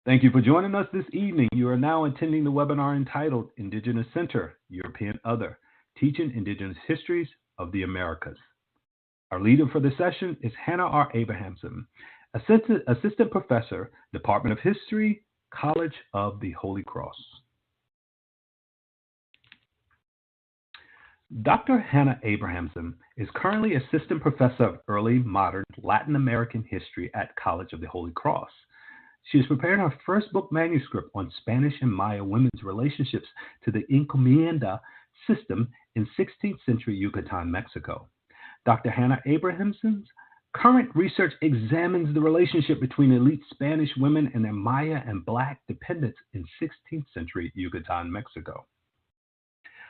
Thank you for joining us this evening. You are now attending the webinar entitled Indigenous Center, European Other, Teaching Indigenous Histories of the Americas. Our leader for this session is Hannah R. Abrahamson, Assistant Professor, Department of History, College of the Holy Cross. Dr. Hannah Abrahamson is currently Assistant Professor of Early Modern Latin American History at College of the Holy Cross. She is preparing her first book manuscript on Spanish and Maya women's relationships to the encomienda system in 16th century Yucatan, Mexico. Dr. Hannah Abrahamson's current research examines the relationship between elite Spanish women and their Maya and Black dependents in 16th century Yucatan, Mexico.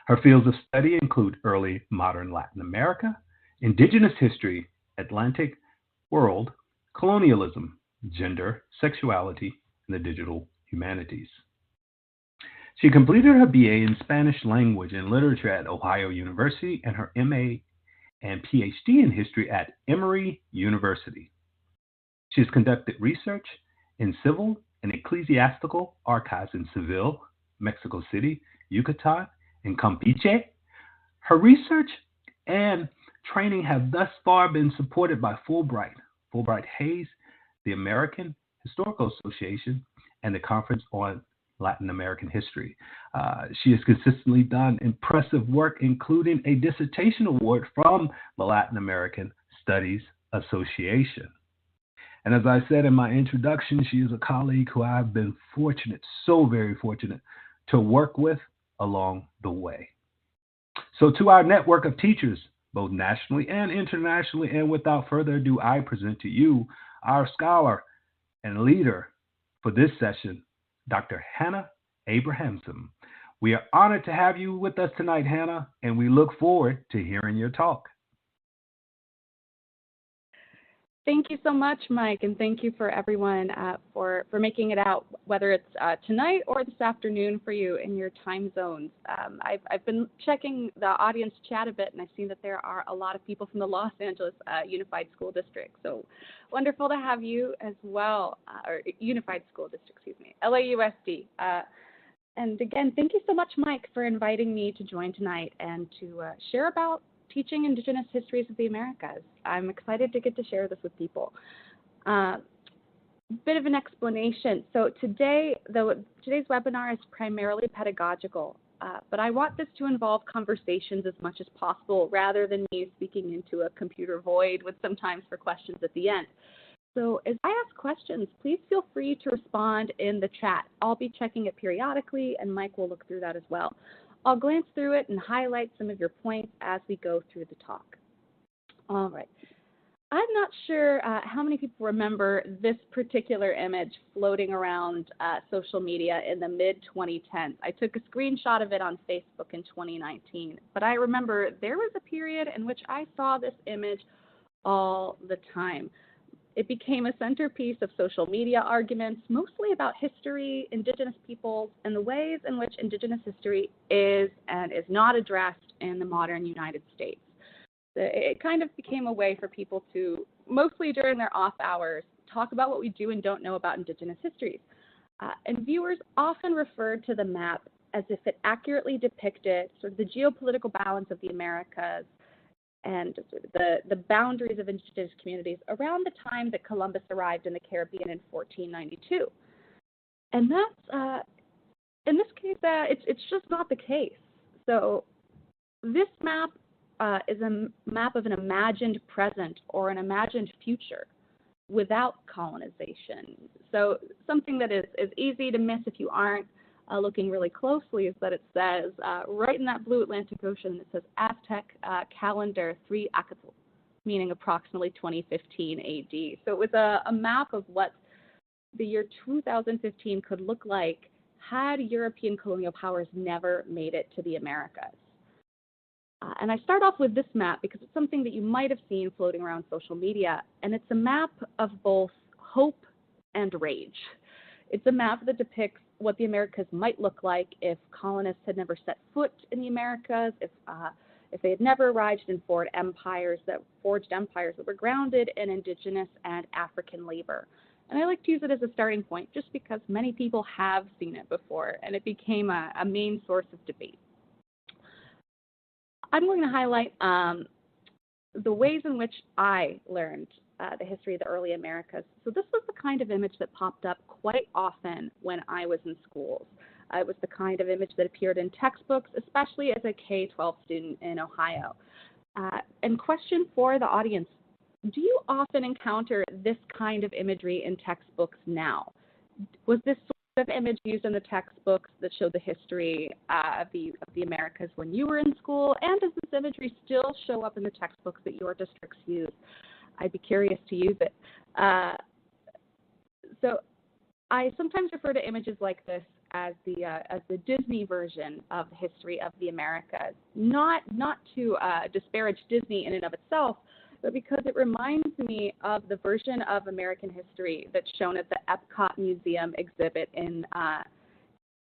Her fields of study include early modern Latin America, indigenous history, Atlantic world, colonialism, gender, sexuality, and the digital humanities. She completed her BA in Spanish language and literature at Ohio University and her MA and PhD in history at Emory University. She has conducted research in civil and ecclesiastical archives in Seville, Mexico City, Yucatan, and Campeche. Her research and training have thus far been supported by Fulbright Hays, the American Historical Association, and the Conference on Latin American History. She has consistently done impressive work, including a dissertation award from the Latin American Studies Association. And as I said in my introduction, she is a colleague who I've been fortunate, so very fortunate, to work with along the way. So to our network of teachers, both nationally and internationally, and without further ado, I present to you our scholar and leader for this session, Dr. Hannah Abrahamson. We are honored to have you with us tonight, Hannah, and we look forward to hearing your talk. Thank you so much, Mike, and thank you for everyone for making it out, whether it's tonight or this afternoon for you in your time zones. I've been checking the audience chat a bit, and I've seen that there are a lot of people from the Los Angeles Unified School District. So wonderful to have you as well, or Unified School District, excuse me, LAUSD. And again, thank you so much, Mike, for inviting me to join tonight and to share about teaching Indigenous histories of the Americas. I'm excited to get to share this with people. Bit of an explanation. So today's webinar is primarily pedagogical, but I want this to involve conversations as much as possible rather than me speaking into a computer void with some times for questions at the end. So as I ask questions, please feel free to respond in the chat. I'll be checking it periodically, and Mike will look through that as well. I'll glance through it and highlight some of your points as we go through the talk. All right. I'm not sure how many people remember this particular image floating around social media in the mid-2010s. I took a screenshot of it on Facebook in 2019, but I remember there was a period in which I saw this image all the time. It became a centerpiece of social media arguments, mostly about history, Indigenous peoples, and the ways in which Indigenous history is and is not addressed in the modern United States. It kind of became a way for people to, mostly during their off hours, talk about what we do and don't know about Indigenous histories. And viewers often referred to the map as if it accurately depicted sort of the geopolitical balance of the Americas and the boundaries of Indigenous communities around the time that Columbus arrived in the Caribbean in 1492. And that's, in this case, it's just not the case. So this map is a map of an imagined present or an imagined future without colonization. So something that is easy to miss if you aren't looking really closely is that it says, right in that blue Atlantic Ocean, it says Aztec calendar 3 Acatl, meaning approximately 2015 AD. So it was a map of what the year 2015 could look like had European colonial powers never made it to the Americas. And I start off with this map because it's something that you might have seen floating around social media, and it's a map of both hope and rage. It's a map that depicts what the Americas might look like if colonists had never set foot in the Americas, if they had never arrived in forged empires that were grounded in Indigenous and African labor. And I like to use it as a starting point just because many people have seen it before and it became a main source of debate. I'm going to highlight the ways in which I learned the history of the early Americas. So this was the kind of image that popped up quite often when I was in schools. It was the kind of image that appeared in textbooks, especially as a K-12 student in Ohio. And question for the audience, do you often encounter this kind of imagery in textbooks now? Was this sort of image used in the textbooks that showed the history of the Americas when you were in school? And does this imagery still show up in the textbooks that your districts use? I'd be curious to use it. So I sometimes refer to images like this as the Disney version of the history of the Americas, not to disparage Disney in and of itself, but because it reminds me of the version of American history that's shown at the Epcot Museum exhibit in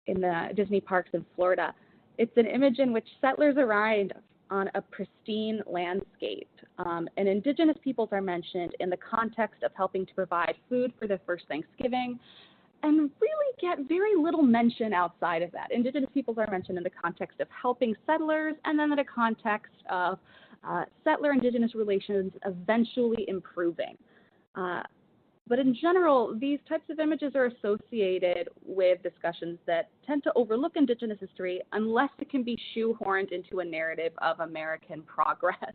the Disney parks in Florida. It's an image in which settlers arrived on a pristine landscape, and Indigenous peoples are mentioned in the context of helping to provide food for their first Thanksgiving, and really get very little mention outside of that. Indigenous peoples are mentioned in the context of helping settlers, and then in the context of settler-Indigenous relations eventually improving. But in general, these types of images are associated with discussions that tend to overlook Indigenous history unless it can be shoehorned into a narrative of American progress.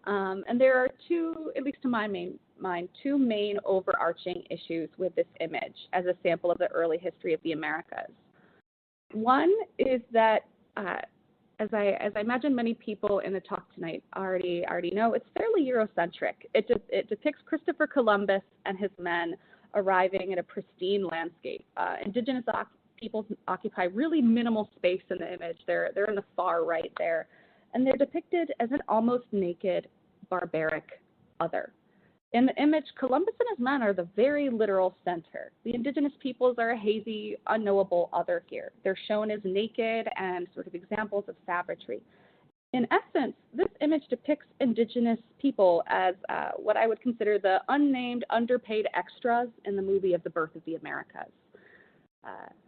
And there are two, at least to my mind, two main overarching issues with this image as a sample of the early history of the Americas. One is that, as I imagine many people in the talk tonight already know, it's fairly Eurocentric. It depicts Christopher Columbus and his men arriving at a pristine landscape. Indigenous peoples occupy really minimal space in the image. They're in the far right there, and they're depicted as an almost naked, barbaric other. In the image, Columbus and his men are the very literal center. The Indigenous peoples are a hazy, unknowable other here. They're shown as naked and sort of examples of savagery. In essence, this image depicts Indigenous people as what I would consider the unnamed, underpaid extras in the movie of the birth of the Americas.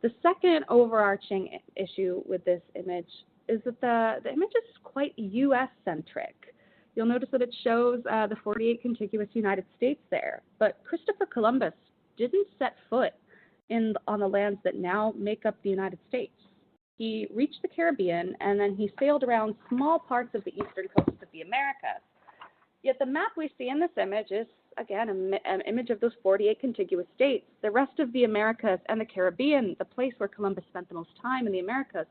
The second overarching issue with this image is that the image is quite U.S.-centric. You'll notice that it shows the 48 contiguous United States there, but Christopher Columbus didn't set foot on the lands that now make up the United States. He reached the Caribbean, and then he sailed around small parts of the eastern coast of the Americas. Yet the map we see in this image is, again, an image of those 48 contiguous states. The rest of the Americas and the Caribbean, the place where Columbus spent the most time in the Americas,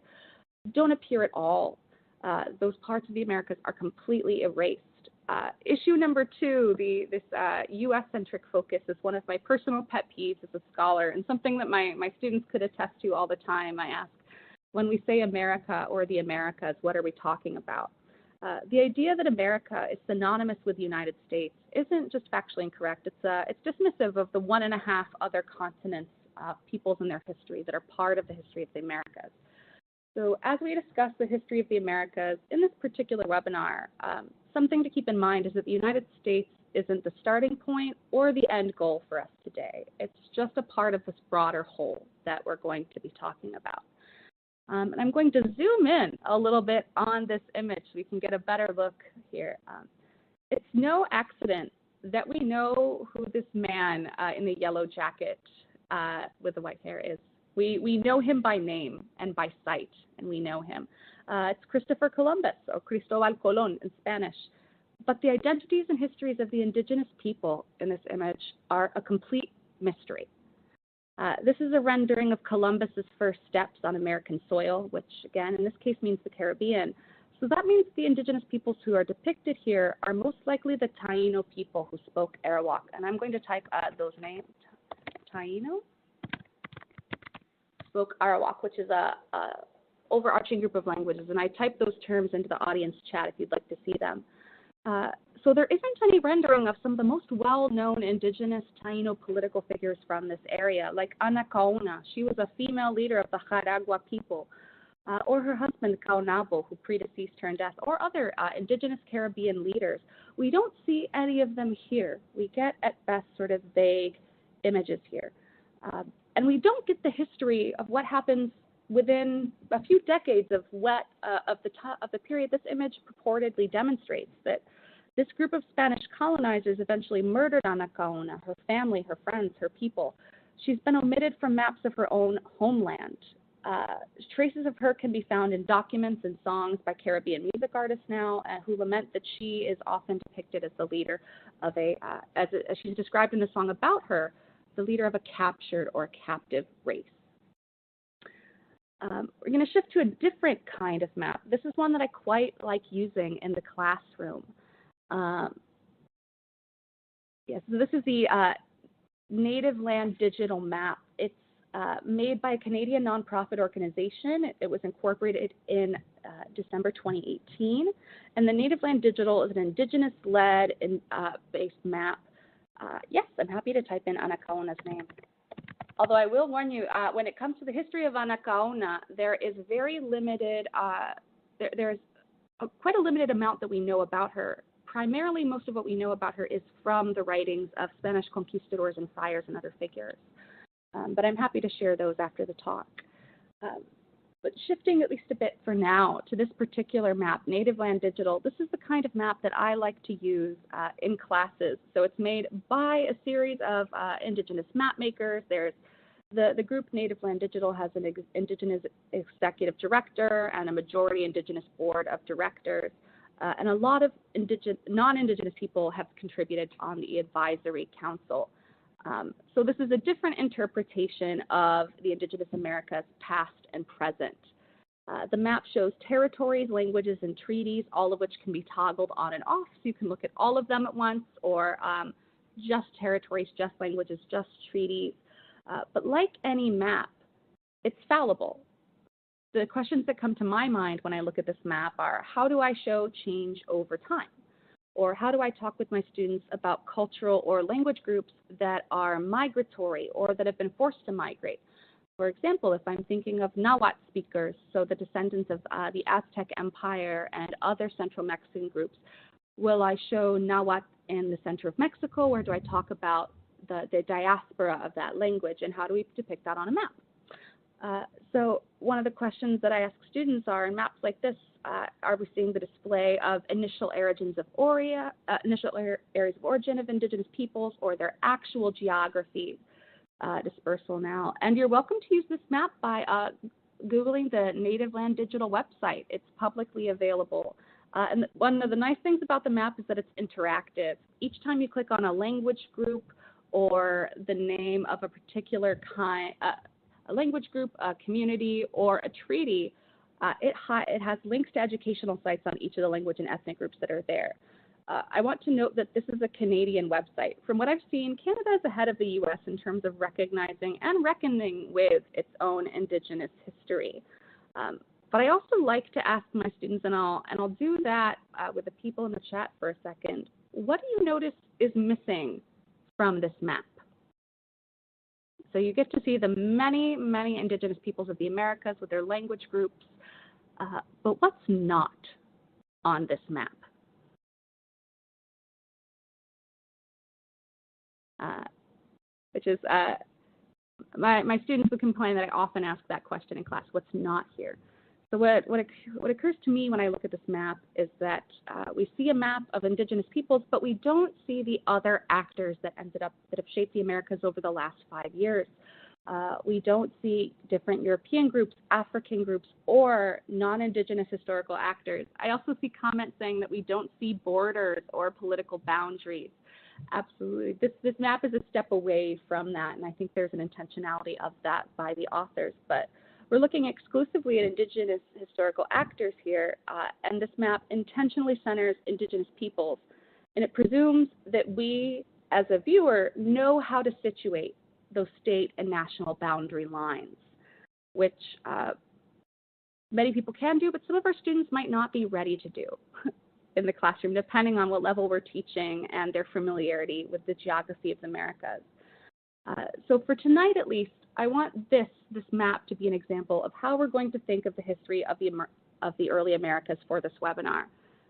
don't appear at all. Those parts of the Americas are completely erased. Issue number two, this U.S.-centric focus is one of my personal pet peeves as a scholar, and something that my students could attest to all the time. I ask, when we say America or the Americas, what are we talking about? The idea that America is synonymous with the United States isn't just factually incorrect. It's dismissive of the 1.5 other continents, peoples in their history that are part of the history of the Americas. So as we discuss the history of the Americas in this particular webinar, something to keep in mind is that the United States isn't the starting point or the end goal for us today. It's just a part of this broader whole that we're going to be talking about. And I'm going to zoom in a little bit on this image so we can get a better look here. It's no accident that we know who this man in the yellow jacket with the white hair is. We know him by name and by sight, and we know him. It's Christopher Columbus, or Cristobal Colon in Spanish. But the identities and histories of the Indigenous people in this image are a complete mystery. This is a rendering of Columbus's first steps on American soil, which again, in this case, means the Caribbean. So that means the Indigenous peoples who are depicted here are most likely the Taino people who spoke Arawak. And I'm going to type those names. Taino spoke Arawak, which is a overarching group of languages, and I typed those terms into the audience chat if you'd like to see them. So there isn't any rendering of some of the most well-known Indigenous Taino political figures from this area, like Ana Kauna. She was a female leader of the Jaragua people, or her husband Kaunabo, who predeceased her in death, or other Indigenous Caribbean leaders. We don't see any of them here. We get, at best, sort of vague images here. And we don't get the history of what happens within a few decades of the period this image purportedly demonstrates, that this group of Spanish colonizers eventually murdered Anacaona, her family, her friends, her people. She's been omitted from maps of her own homeland. Traces of her can be found in documents and songs by Caribbean music artists now, who lament that she is often depicted as the leader of as she's described in the song about her, the leader of a captured or captive race. We're going to shift to a different kind of map. This is one that I quite like using in the classroom. Yes, so this is the Native Land Digital Map. It's made by a Canadian nonprofit organization. It was incorporated in December 2018. And the Native Land Digital is an Indigenous-led based map. Yes, I'm happy to type in Anacaona's name. Although I will warn you, when it comes to the history of Anacaona, there is very limited, there's quite a limited amount that we know about her. Primarily, most of what we know about her is from the writings of Spanish conquistadors and friars and other figures. But I'm happy to share those after the talk. But shifting at least a bit for now to this particular map, Native Land Digital, this is the kind of map that I like to use in classes. So it's made by a series of Indigenous map makers. There's the group Native Land Digital has an Indigenous executive director and a majority Indigenous board of directors. And a lot of non-Indigenous people have contributed on the advisory council. So this is a different interpretation of the Indigenous Americas past and present. The map shows territories, languages, and treaties, all of which can be toggled on and off. So you can look at all of them at once, or just territories, just languages, just treaties. But like any map, it's fallible. The questions that come to my mind when I look at this map are, how do I show change over time? Or how do I talk with my students about cultural or language groups that are migratory or that have been forced to migrate? For example, if I'm thinking of Nahuatl speakers, so the descendants of the Aztec Empire and other Central Mexican groups, will I show Nahuatl in the center of Mexico, or do I talk about the diaspora of that language, and how do we depict that on a map? So one of the questions that I ask students are, in maps like this, are we seeing the display of initial areas of origin of Indigenous peoples, or their actual geography dispersal now? And you're welcome to use this map by Googling the Native Land Digital website. It's publicly available. And one of the nice things about the map is that it's interactive. Each time you click on a language group or the name of a particular kind, a language group, a community, or a treaty, it has links to educational sites on each of the language and ethnic groups that are there. I want to note that this is a Canadian website. From what I've seen, Canada is ahead of the U.S. in terms of recognizing and reckoning with its own Indigenous history. But I also like to ask my students, and I'll do that with the people in the chat for a second, what do you notice is missing from this map? So you get to see the many, many Indigenous peoples of the Americas with their language groups, but what's not on this map? Which is, my students would complain that I often ask that question in class, what's not here? So what occurs to me when I look at this map is that we see a map of Indigenous peoples, but we don't see the other actors that have shaped the Americas over the last 5 years. We don't see different European groups, African groups, or non-Indigenous historical actors. I also see comments saying that we don't see borders or political boundaries. Absolutely. This map is a step away from that, and I think there's an intentionality of that by the authors. But we're looking exclusively at Indigenous historical actors here, and this map intentionally centers Indigenous peoples, and it presumes that we, as a viewer, know how to situate those state and national boundary lines, which many people can do, but some of our students might not be ready to do in the classroom, depending on what level we're teaching and their familiarity with the geography of the Americas. So for tonight, at least, I want this map to be an example of how we're going to think of the history of the early Americas for this webinar.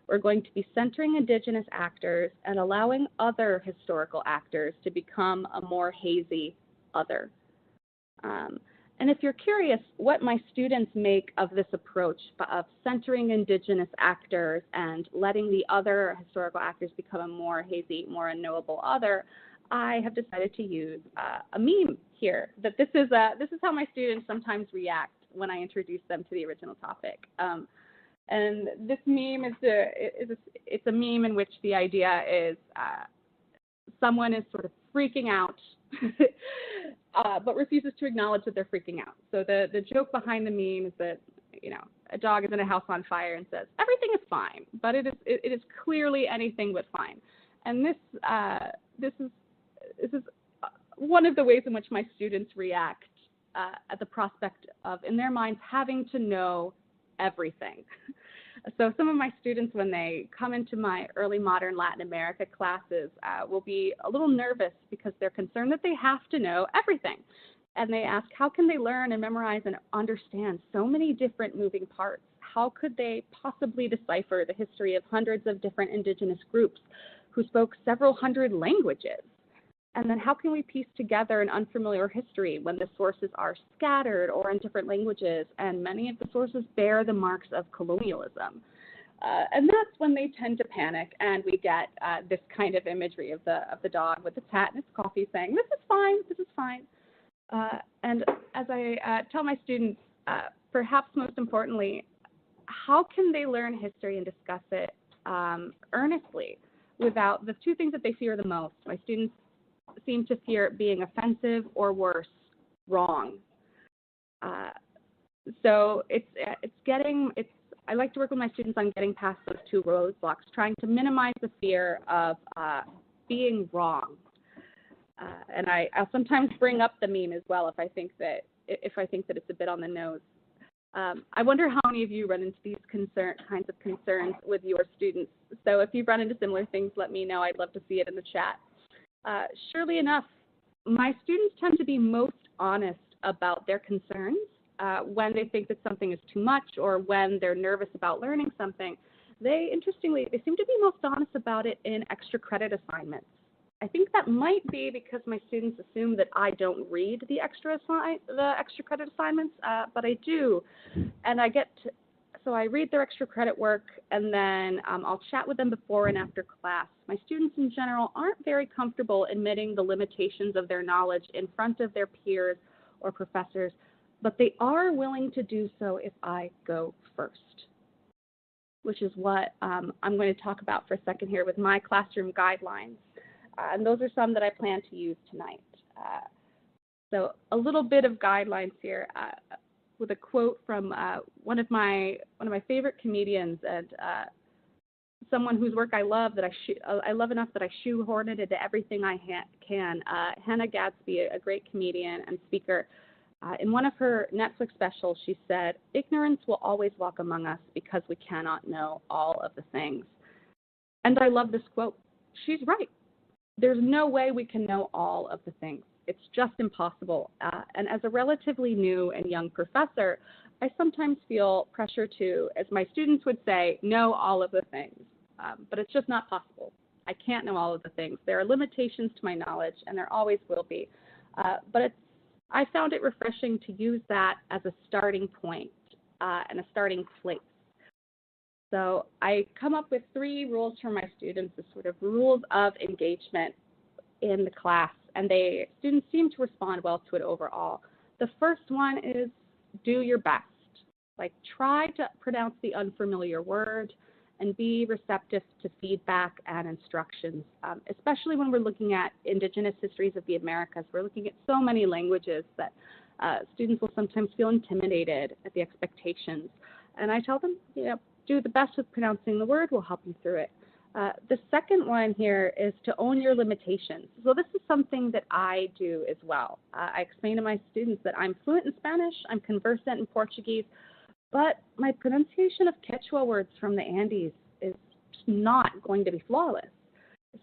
We're going to be centering Indigenous actors and allowing other historical actors to become a more hazy other. And if you're curious what my students make of this approach of centering Indigenous actors and letting the other historical actors become a more hazy, more unknowable other, I have decided to use a meme here. That this is how my students sometimes react when I introduce them to the original topic. And this meme it's a meme in which the idea is someone is sort of freaking out, but refuses to acknowledge that they're freaking out. So the joke behind the meme is that, you know, a dog is in a house on fire and says everything is fine, but it is clearly anything but fine. And this is one of the ways in which my students react at the prospect of, in their minds, having to know everything. So some of my students, when they come into my early modern Latin America classes, will be a little nervous because they're concerned that they have to know everything. And they ask, how can they learn and memorize and understand so many different moving parts? How could they possibly decipher the history of hundreds of different indigenous groups who spoke several hundred languages? And then how can we piece together an unfamiliar history when the sources are scattered or in different languages, and many of the sources bear the marks of colonialism? And that's when they tend to panic, and we get this kind of imagery of the dog with its hat and its coffee saying, this is fine, this is fine. And as I tell my students, perhaps most importantly, how can they learn history and discuss it earnestly without the two things that they fear the most? My students seem to fear being offensive, or worse, wrong. So I like to work with my students on getting past those two roadblocks, trying to minimize the fear of being wrong. And I'll sometimes bring up the meme as well if I think that it's a bit on the nose. I wonder how many of you run into these kinds of concerns with your students. So if you've run into similar things, let me know. I'd love to see it in the chat. Surely enough, my students tend to be most honest about their concerns when they think that something is too much, or when they're nervous about learning something. They seem to be most honest about it in extra credit assignments. I think that might be because my students assume that I don't read the extra credit assignments, but I do, and so I read their extra credit work, and then I'll chat with them before and after class. My students in general aren't very comfortable admitting the limitations of their knowledge in front of their peers or professors, but they are willing to do so if I go first, which is what I'm going to talk about for a second here with my classroom guidelines. And those are some that I plan to use tonight. So a little bit of guidelines here. With a quote from one of my favorite comedians, and someone whose work I love, that I love enough that I shoehorn it into everything I can. Hannah Gadsby, a great comedian and speaker, in one of her Netflix specials, she said, "Ignorance will always walk among us because we cannot know all of the things." And I love this quote. She's right. There's no way we can know all of the things. It's just impossible. And as a relatively new and young professor, I sometimes feel pressure to, as my students would say, know all of the things. But it's just not possible. I can't know all of the things. There are limitations to my knowledge, and there always will be. But I found it refreshing to use that as a starting point and a starting place. So I come up with 3 rules for my students, as sort of rules of engagement in the class, and students seem to respond well to it overall. The first one is do your best. Like, try to pronounce the unfamiliar word and be receptive to feedback and instructions, especially when we're looking at Indigenous histories of the Americas. We're looking at so many languages that students will sometimes feel intimidated at the expectations. And I tell them, do the best with pronouncing the word. We'll help you through it. The second one here is to own your limitations. So this is something that I do as well. I explain to my students that I'm fluent in Spanish, I'm conversant in Portuguese, but my pronunciation of Quechua words from the Andes is not going to be flawless.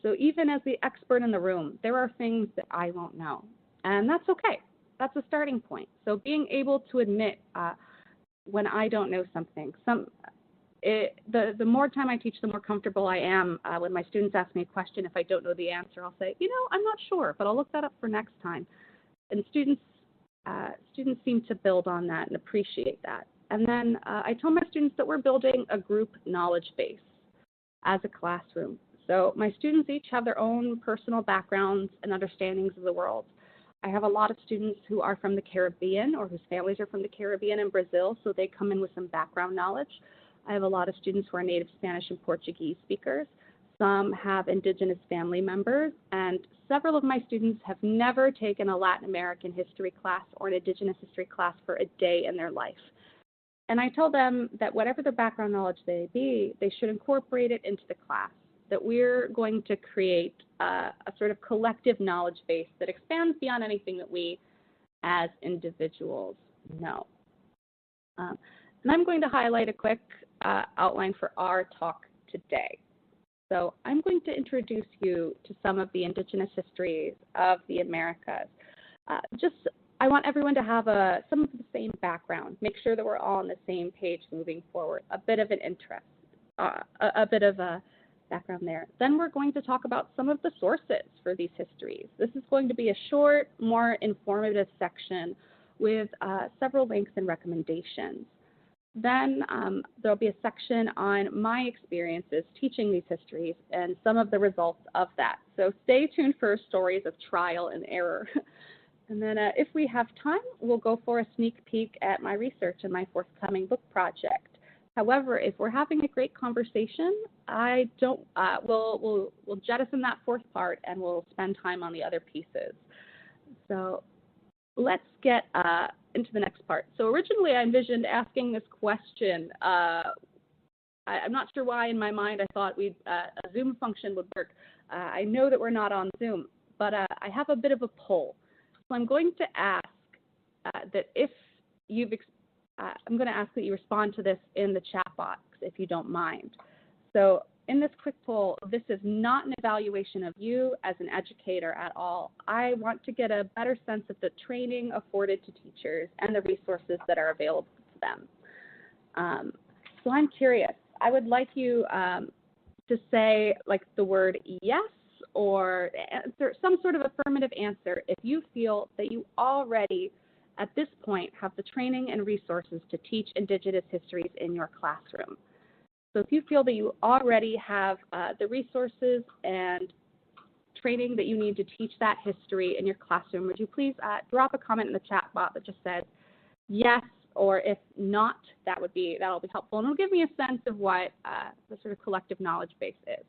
So even as the expert in the room, there are things that I won't know, and that's okay. That's a starting point. So being able to admit when I don't know something. the more time I teach, the more comfortable I am. When my students ask me a question, if I don't know the answer, I'll say, I'm not sure, but I'll look that up for next time. And students seem to build on that and appreciate that. And then I tell my students that we're building a group knowledge base as a classroom. So my students each have their own personal backgrounds and understandings of the world. I have a lot of students who are from the Caribbean or whose families are from the Caribbean and Brazil, so they come in with some background knowledge. I have a lot of students who are native Spanish and Portuguese speakers. Some have Indigenous family members, and several of my students have never taken a Latin American history class or an Indigenous history class for a day in their life. And I tell them that whatever their background knowledge may be, they should incorporate it into the class, that we're going to create a sort of collective knowledge base that expands beyond anything that we as individuals know. And I'm going to highlight a quick outline for our talk today. So I'm going to introduce you to some of the Indigenous histories of the Americas. I want everyone to have some of the same background, make sure that we're all on the same page moving forward, a bit of an interest, a bit of a background there. Then we're going to talk about some of the sources for these histories. This is going to be a short, more informative section with several links and recommendations. Then there'll be a section on my experiences teaching these histories and some of the results of that. So stay tuned for stories of trial and error. And then if we have time, we'll go for a sneak peek at my research and my forthcoming book project. However, if we're having a great conversation, we'll jettison that fourth part and we'll spend time on the other pieces. So let's get into the next part. So originally I envisioned asking this question. I'm not sure why in my mind I thought a Zoom function would work. I know that we're not on Zoom, but I have a bit of a poll. So I'm going to ask that I'm going to ask that you respond to this in the chat box if you don't mind. So in this quick poll, this is not an evaluation of you as an educator at all. I want to get a better sense of the training afforded to teachers and the resources that are available to them. So I'm curious. I would like you to say like the word yes or answer some sort of affirmative answer if you feel that you already at this point have the training and resources to teach Indigenous histories in your classroom. So if you feel that you already have the resources and training that you need to teach that history in your classroom, would you please drop a comment in the chat box that just says yes, or if not, that'll be helpful. And it'll give me a sense of what the sort of collective knowledge base is.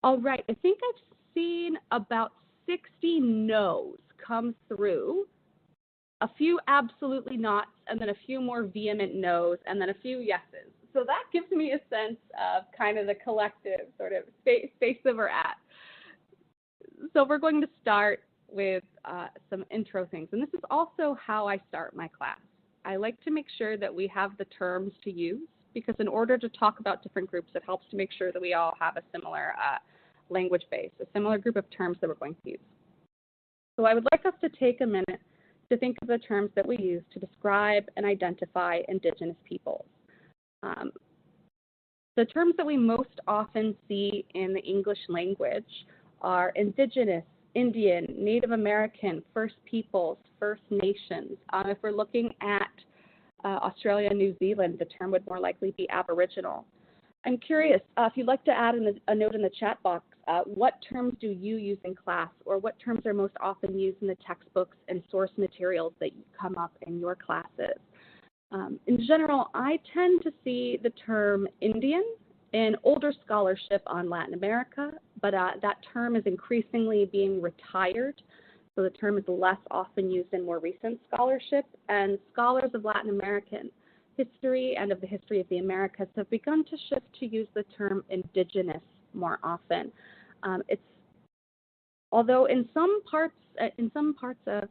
All right, I think I've seen about 60 no's come through, a few absolutely nots, and then a few more vehement no's, and then a few yeses. So that gives me a sense of kind of the collective sort of space that we're at. So we're going to start with some intro things, and this is also how I start my class. I like to make sure that we have the terms to use, because in order to talk about different groups, it helps to make sure that we all have a similar language base, a similar group of terms that we're going to use. So I would like us to take a minute to think of the terms that we use to describe and identify Indigenous peoples. The terms that we most often see in the English language are Indigenous, Indian, Native American, First Peoples, First Nations. If we're looking at Australia and New Zealand, the term would more likely be Aboriginal. I'm curious, if you'd like to add a note in the chat box, what terms do you use in class, or what terms are most often used in the textbooks and source materials that come up in your classes? In general, I tend to see the term Indian in older scholarship on Latin America, but that term is increasingly being retired, so the term is less often used in more recent scholarship, and scholars of Latin American history and of the history of the Americas have begun to shift to use the term Indigenous more often. Although in some parts of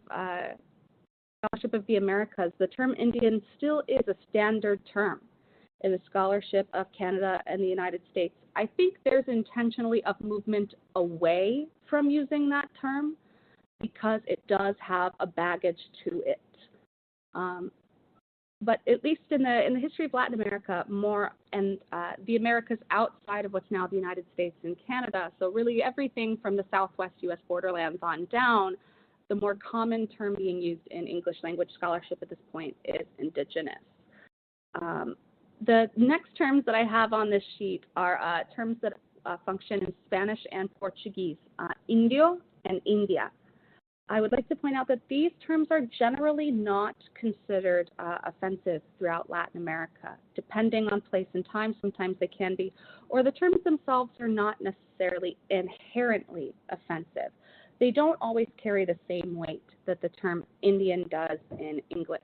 scholarship of the Americas, the term Indian still is a standard term in the scholarship of Canada and the United States. I think there's intentionally a movement away from using that term because it does have a baggage to it. but at least in the history of Latin America, more and the Americas outside of what's now the United States and Canada, so really everything from the southwest U.S. borderlands on down, the more common term being used in English language scholarship at this point is indigenous. The next terms that I have on this sheet are terms that function in Spanish and Portuguese, Indio and India. I would like to point out that these terms are generally not considered offensive throughout Latin America. Depending on place and time, sometimes they can be, or the terms themselves are not necessarily inherently offensive. They don't always carry the same weight that the term Indian does in English.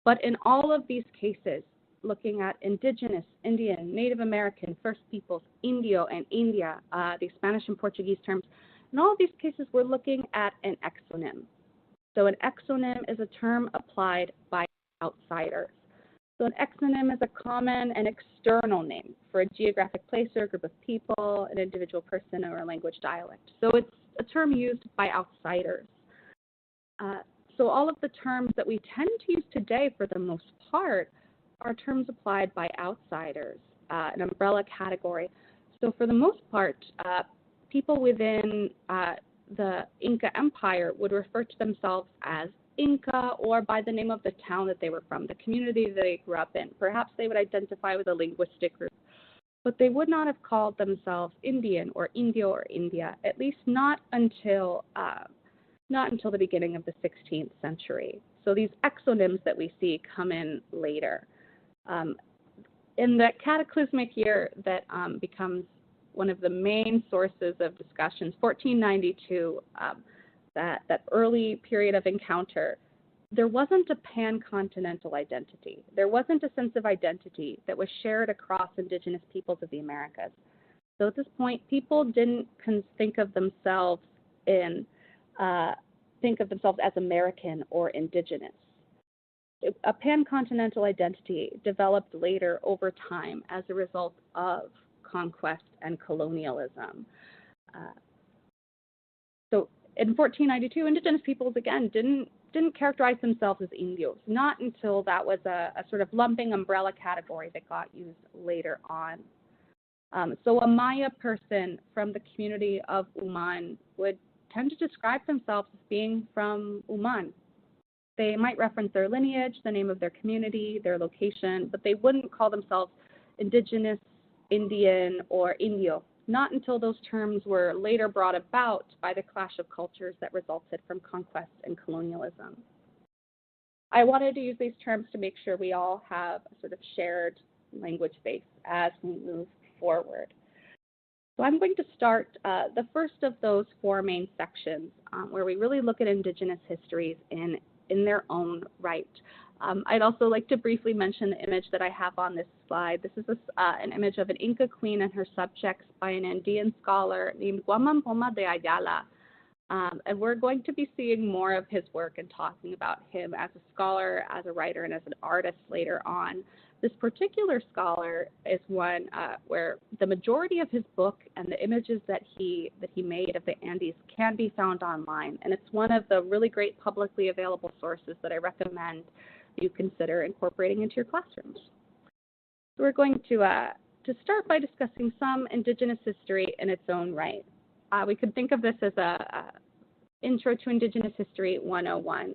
But in all of these cases, looking at Indigenous, Indian, Native American, First Peoples, Indio, and India, the Spanish and Portuguese terms, in all of these cases, we're looking at an exonym. So an exonym is a term applied by outsiders. So an exonym is a common and external name for a geographic place or a group of people, an individual person, or a language dialect. So it's a term used by outsiders. So all of the terms that we tend to use today, for the most part, are terms applied by outsiders, an umbrella category. So for the most part, people within the Inca Empire would refer to themselves as Inca or by the name of the town that they were from, the community that they grew up in. Perhaps they would identify with a linguistic group, but they would not have called themselves Indian or Indio or India, at least not until the beginning of the 16th century. So these exonyms that we see come in later. In the cataclysmic year that becomes one of the main sources of discussions, 1492, that early period of encounter, there wasn't a pan-continental identity. There wasn't a sense of identity that was shared across indigenous peoples of the Americas. So at this point, people didn't think of themselves as American or indigenous. A pan-continental identity developed later over time as a result of conquest and colonialism. So in 1492, indigenous peoples, again, didn't characterize themselves as Indios, not until that was a sort of lumping umbrella category that got used later on. So a Maya person from the community of Uman would tend to describe themselves as being from Uman. They might reference their lineage, the name of their community, their location, but they wouldn't call themselves indigenous, Indian, or Indio, not until those terms were later brought about by the clash of cultures that resulted from conquest and colonialism. I wanted to use these terms to make sure we all have a sort of shared language base as we move forward. So I'm going to start the first of those four main sections where we really look at indigenous histories in their own right. I'd also like to briefly mention the image that I have on this slide. This is an image of an Inca queen and her subjects by an Andean scholar named Guamampoma de Ayala. And we're going to be seeing more of his work and talking about him as a scholar, as a writer, and as an artist later on. This particular scholar is one where the majority of his book and the images that he made of the Andes can be found online. And it's one of the really great publicly available sources that I recommend you consider incorporating into your classrooms. So we're going to start by discussing some indigenous history in its own right. We could think of this as a Intro to Indigenous History 101.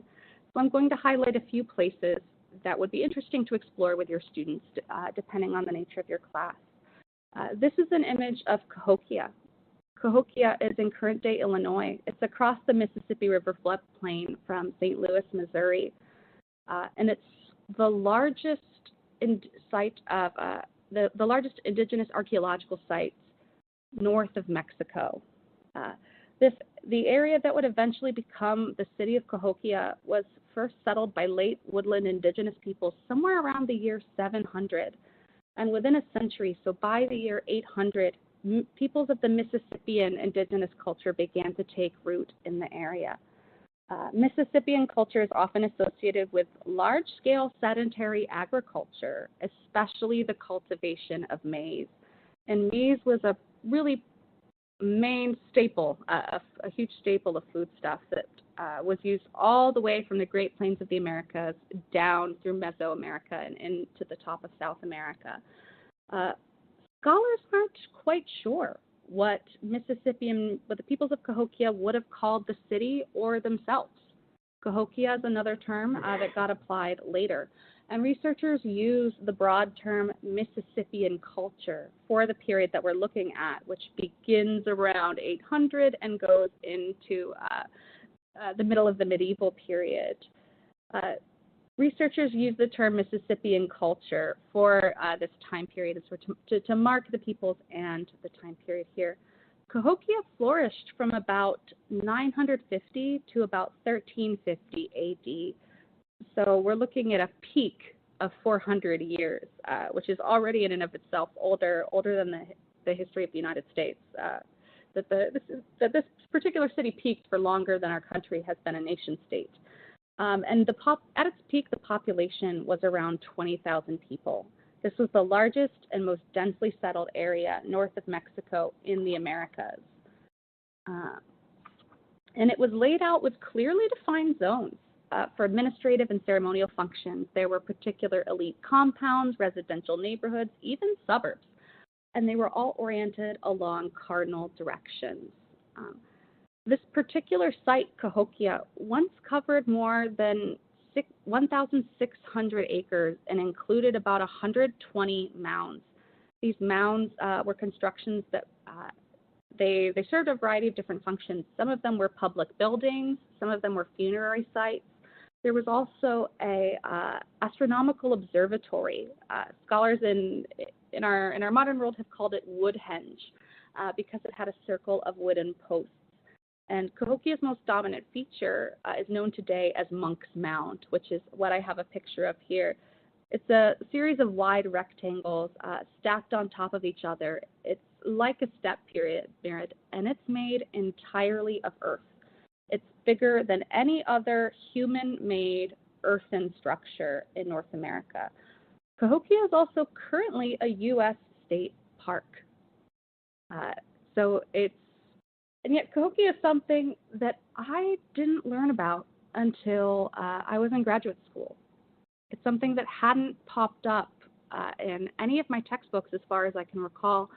So I'm going to highlight a few places that would be interesting to explore with your students, depending on the nature of your class. This is an image of Cahokia. Cahokia is in current-day Illinois. It's across the Mississippi River floodplain from St. Louis, Missouri. And it's the largest site of the largest indigenous archaeological sites north of Mexico. The area that would eventually become the city of Cahokia was first settled by late woodland indigenous peoples somewhere around the year 700. And within a century, so by the year 800, peoples of the Mississippian indigenous culture began to take root in the area. Mississippian culture is often associated with large-scale sedentary agriculture, especially the cultivation of maize. And maize was a really main staple, a huge staple of foodstuff that was used all the way from the Great Plains of the Americas down through Mesoamerica and into the top of South America. Scholars aren't quite sure what the peoples of Cahokia would have called the city or themselves. Cahokia is another term that got applied later. And researchers use the broad term Mississippian culture for the period that we're looking at, which begins around 800 and goes into the middle of the medieval period. Researchers use the term Mississippian culture for this time period to mark the peoples and the time period here. Cahokia flourished from about 950 to about 1350 AD. So we're looking at a peak of 400 years, which is already in and of itself older than the history of the United States. That this particular city peaked for longer than our country has been a nation state. And at its peak, the population was around 20,000 people. This was the largest and most densely settled area north of Mexico in the Americas. And it was laid out with clearly defined zones for administrative and ceremonial functions. There were particular elite compounds, residential neighborhoods, even suburbs, and they were all oriented along cardinal directions. This particular site, Cahokia, once covered more than 1,600 acres and included about 120 mounds. These mounds were constructions that they served a variety of different functions. Some of them were public buildings, some of them were funerary sites. There was also a astronomical observatory. Scholars in our modern world have called it Woodhenge because it had a circle of wooden posts. And Cahokia's most dominant feature is known today as Monk's Mound, which is what I have a picture of here. It's a series of wide rectangles stacked on top of each other. It's like a step pyramid, and it's made entirely of earth. It's bigger than any other human-made earthen structure in North America. Cahokia is also currently a U.S. state park. And yet Cahokia is something that I didn't learn about until I was in graduate school. It's something that hadn't popped up in any of my textbooks as far as I can recall,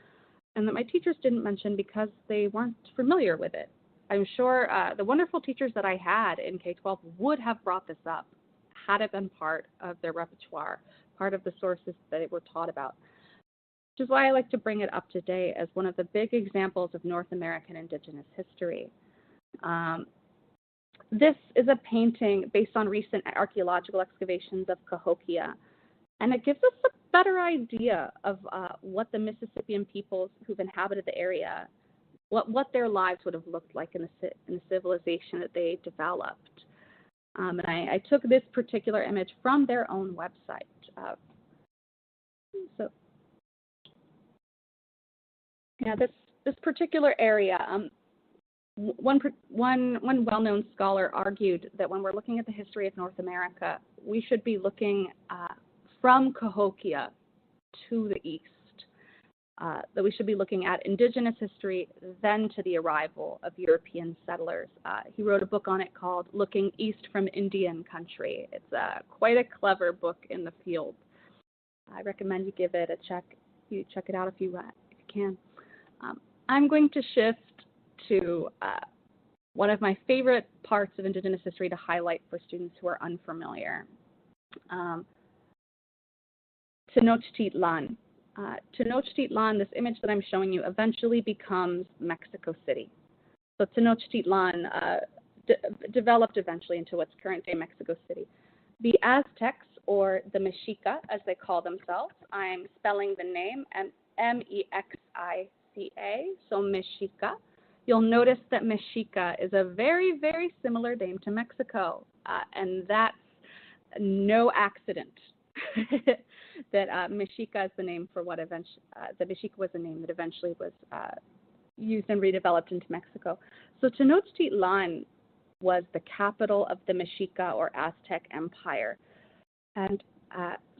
and that my teachers didn't mention because they weren't familiar with it. I'm sure the wonderful teachers that I had in K-12 would have brought this up had it been part of their repertoire, part of the sources that they were taught about. Which is why I like to bring it up today as one of the big examples of North American Indigenous history. This is a painting based on recent archaeological excavations of Cahokia, and it gives us a better idea of what the Mississippian peoples who've inhabited the area, what their lives would have looked like in the civilization that they developed. And I took this particular image from their own website. Yeah, this particular area, one well-known scholar argued that when we're looking at the history of North America, we should be looking from Cahokia to the east, that we should be looking at indigenous history, then to the arrival of European settlers. He wrote a book on it called Looking East from Indian Country. It's quite a clever book in the field. I recommend you give it a check. You check it out if you can. I'm going to shift to one of my favorite parts of Indigenous history to highlight for students who are unfamiliar. Tenochtitlan. Tenochtitlan, this image that I'm showing you, eventually becomes Mexico City. So Tenochtitlan developed eventually into what's current-day Mexico City. The Aztecs, or the Mexica, as they call themselves, I'm spelling the name, Mexica, so Mexica. You'll notice that Mexica is a very, very similar name to Mexico, and that's no accident. That Mexica is the name for what eventually, that Mexica was the name that eventually was used and redeveloped into Mexico. So Tenochtitlan was the capital of the Mexica or Aztec Empire. And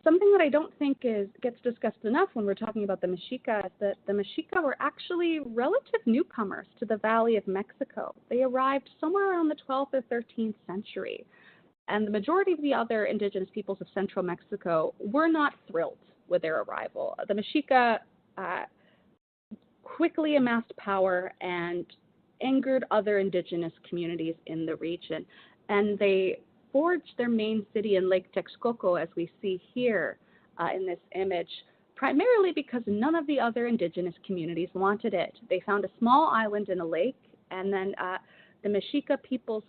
something that I don't think gets discussed enough when we're talking about the Mexica is that the Mexica were actually relative newcomers to the Valley of Mexico. They arrived somewhere around the 12th or 13th century. And the majority of the other indigenous peoples of central Mexico were not thrilled with their arrival. The Mexica quickly amassed power and angered other indigenous communities in the region. And they forged their main city in Lake Texcoco, as we see here in this image, primarily because none of the other indigenous communities wanted it. They found a small island in a lake, and then the Mexica peoples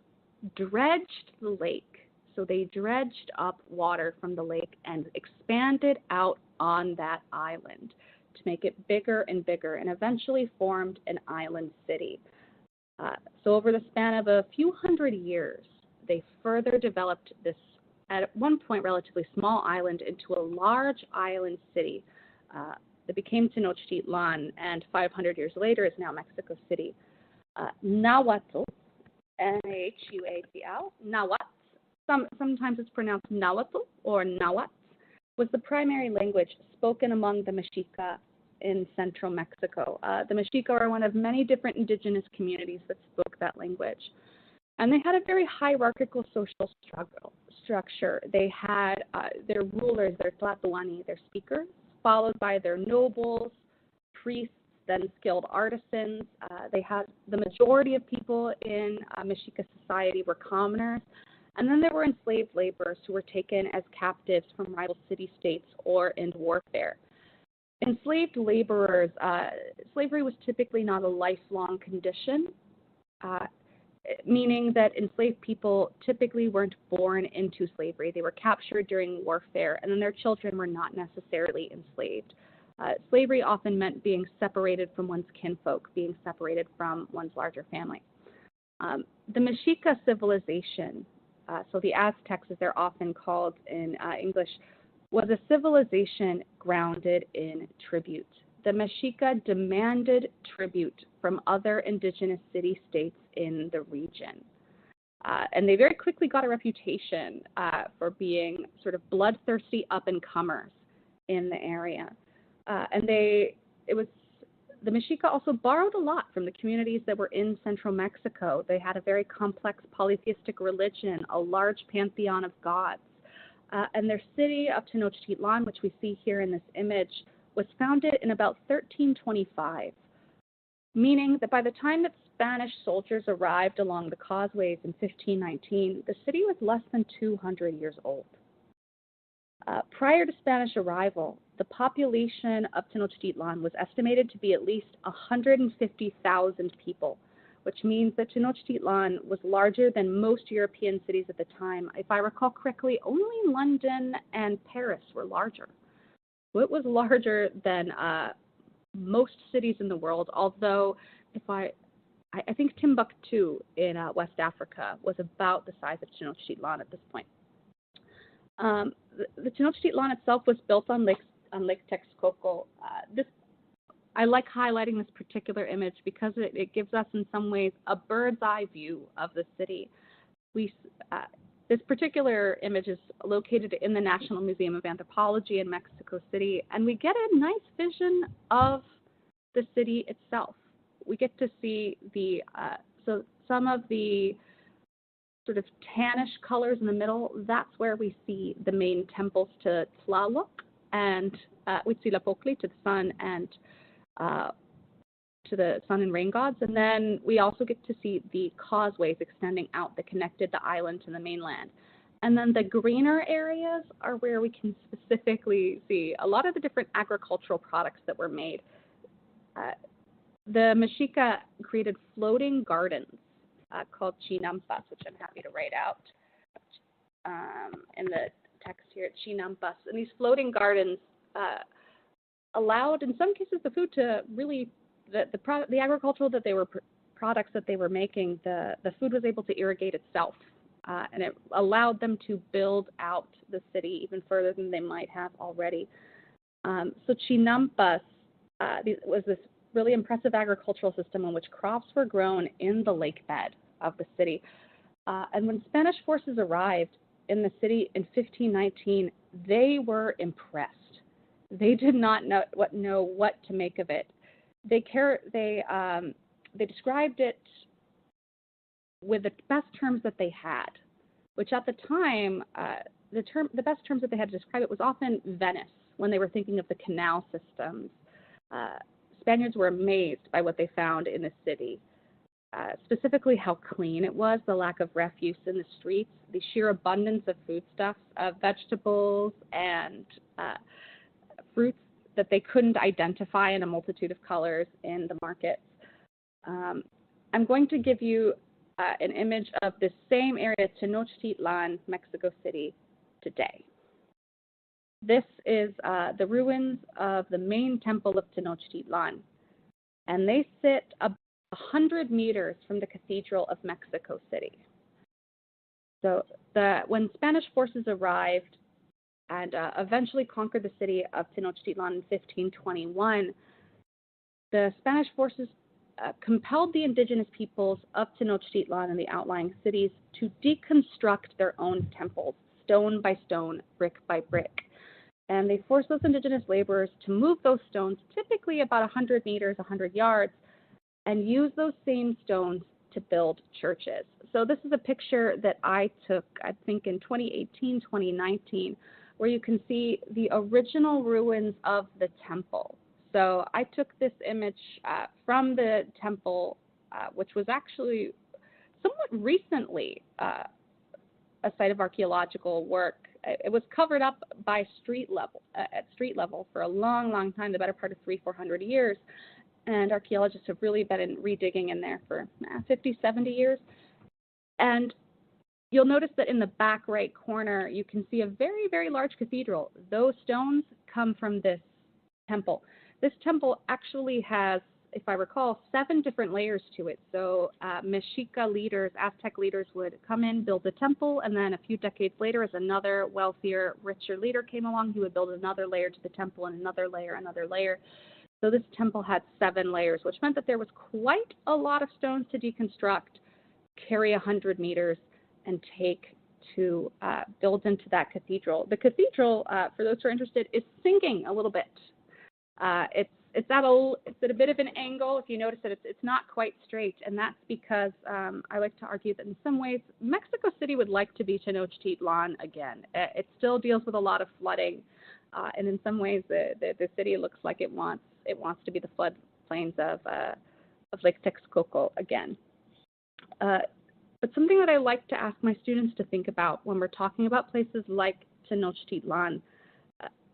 dredged the lake. So they dredged up water from the lake and expanded out on that island to make it bigger and bigger, and eventually formed an island city. So over the span of a few hundred years, they further developed this, at one point, relatively small island into a large island city that became Tenochtitlan, and 500 years later is now Mexico City. Nahuatl, N-A-H-U-A-T-L, Nahuatl, sometimes it's pronounced Nahuatl or Nahuatl, was the primary language spoken among the Mexica in central Mexico. The Mexica are one of many different indigenous communities that spoke that language. And they had a very hierarchical social structure. They had their rulers, their tlatoani, their speakers, followed by their nobles, priests, then skilled artisans. They had the majority of people in Mexica society were commoners. And then there were enslaved laborers who were taken as captives from rival city-states or in warfare. Enslaved laborers, slavery was typically not a lifelong condition, meaning that enslaved people typically weren't born into slavery. They were captured during warfare, and then their children were not necessarily enslaved. Slavery often meant being separated from one's kinfolk, being separated from one's larger family. The Mexica civilization, so the Aztecs, as they're often called in English, was a civilization grounded in tribute. The Mexica demanded tribute from other indigenous city-states in the region. And they very quickly got a reputation for being sort of bloodthirsty up-and-comers in the area. The Mexica also borrowed a lot from the communities that were in central Mexico. They had a very complex polytheistic religion, a large pantheon of gods. And their city of Tenochtitlan, which we see here in this image, was founded in about 1325, meaning that by the time that Spanish soldiers arrived along the causeways in 1519, the city was less than 200 years old. Prior to Spanish arrival, the population of Tenochtitlan was estimated to be at least 150,000 people, which means that Tenochtitlan was larger than most European cities at the time. If I recall correctly, only London and Paris were larger. So it was larger than most cities in the world, although I think Timbuktu in West Africa was about the size of Tenochtitlan at this point. The Tenochtitlan itself was built on Lake Texcoco. I like highlighting this particular image because it gives us, in some ways, a bird's eye view of the city. This particular image is located in the National Museum of Anthropology in Mexico City, and we get a nice vision of the city itself. We get to see so some of the sort of tannish colors in the middle. That's where we see the main temples to Tlaloc and Huitzilopochtli, to the sun and to the sun and rain gods. And then we also get to see the causeways extending out that connected the island to the mainland. And then the greener areas are where we can specifically see a lot of the different agricultural products that were made. The Mexica created floating gardens called chinampas, which I'm happy to write out in the text here. It's chinampas. And these floating gardens allowed, in some cases, the food to really, the agricultural that they were products that they were making, the food was able to irrigate itself, and it allowed them to build out the city even further than they might have already. So chinampas was this really impressive agricultural system in which crops were grown in the lake bed of the city. And when Spanish forces arrived in the city in 1519, they were impressed. They did not know what to make of it. They described it with the best terms that they had, which at the time, the best terms that they had to describe it was often Venice, when they were thinking of the canal systems. Spaniards were amazed by what they found in the city, specifically how clean it was, the lack of refuse in the streets, the sheer abundance of foodstuffs, vegetables, and fruits that they couldn't identify in a multitude of colors in the markets. I'm going to give you an image of this same area, Tenochtitlan, Mexico City, today. This is the ruins of the main temple of Tenochtitlan, and they sit about 100 meters from the Cathedral of Mexico City. So when Spanish forces arrived and eventually conquered the city of Tenochtitlan in 1521, the Spanish forces compelled the indigenous peoples of Tenochtitlan and the outlying cities to deconstruct their own temples, stone by stone, brick by brick. And they forced those indigenous laborers to move those stones, typically about 100 meters, 100 yards, and use those same stones to build churches. So this is a picture that I took, I think, in 2018, 2019, where you can see the original ruins of the temple. So I took this image from the temple, which was actually somewhat recently a site of archaeological work. It was covered up by street level for a long, long time, the better part of 300-400 years. And archaeologists have really been redigging in there for 50, 70 years. And you'll notice that in the back right corner, you can see a very, very large cathedral. Those stones come from this temple. This temple actually has, if I recall, 7 different layers to it. So Mexica leaders, Aztec leaders would come in, build a temple, and then a few decades later, as another wealthier, richer leader came along, he would build another layer to the temple and another layer, another layer. So this temple had 7 layers, which meant that there was quite a lot of stones to deconstruct, carry 100 meters, and take to build into that cathedral. The cathedral, for those who are interested, is sinking a little bit. It's at a bit of an angle. If you notice that it's not quite straight, and that's because I like to argue that in some ways Mexico City would like to be Tenochtitlan again. It still deals with a lot of flooding, and in some ways the city looks like it wants to be the floodplains of Lake Texcoco again. But something that I like to ask my students to think about when we're talking about places like Tenochtitlan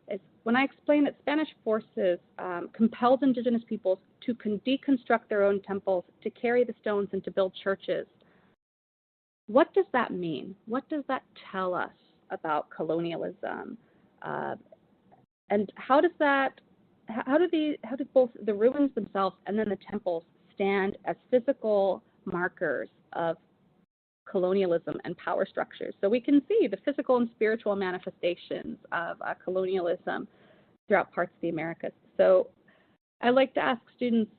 is when I explain that Spanish forces compelled indigenous peoples to deconstruct their own temples, to carry the stones, and to build churches. What does that mean? What does that tell us about colonialism? And how do both the ruins themselves and then the temples stand as physical markers of colonialism and power structures? So we can see the physical and spiritual manifestations of colonialism throughout parts of the Americas. So I like to ask students,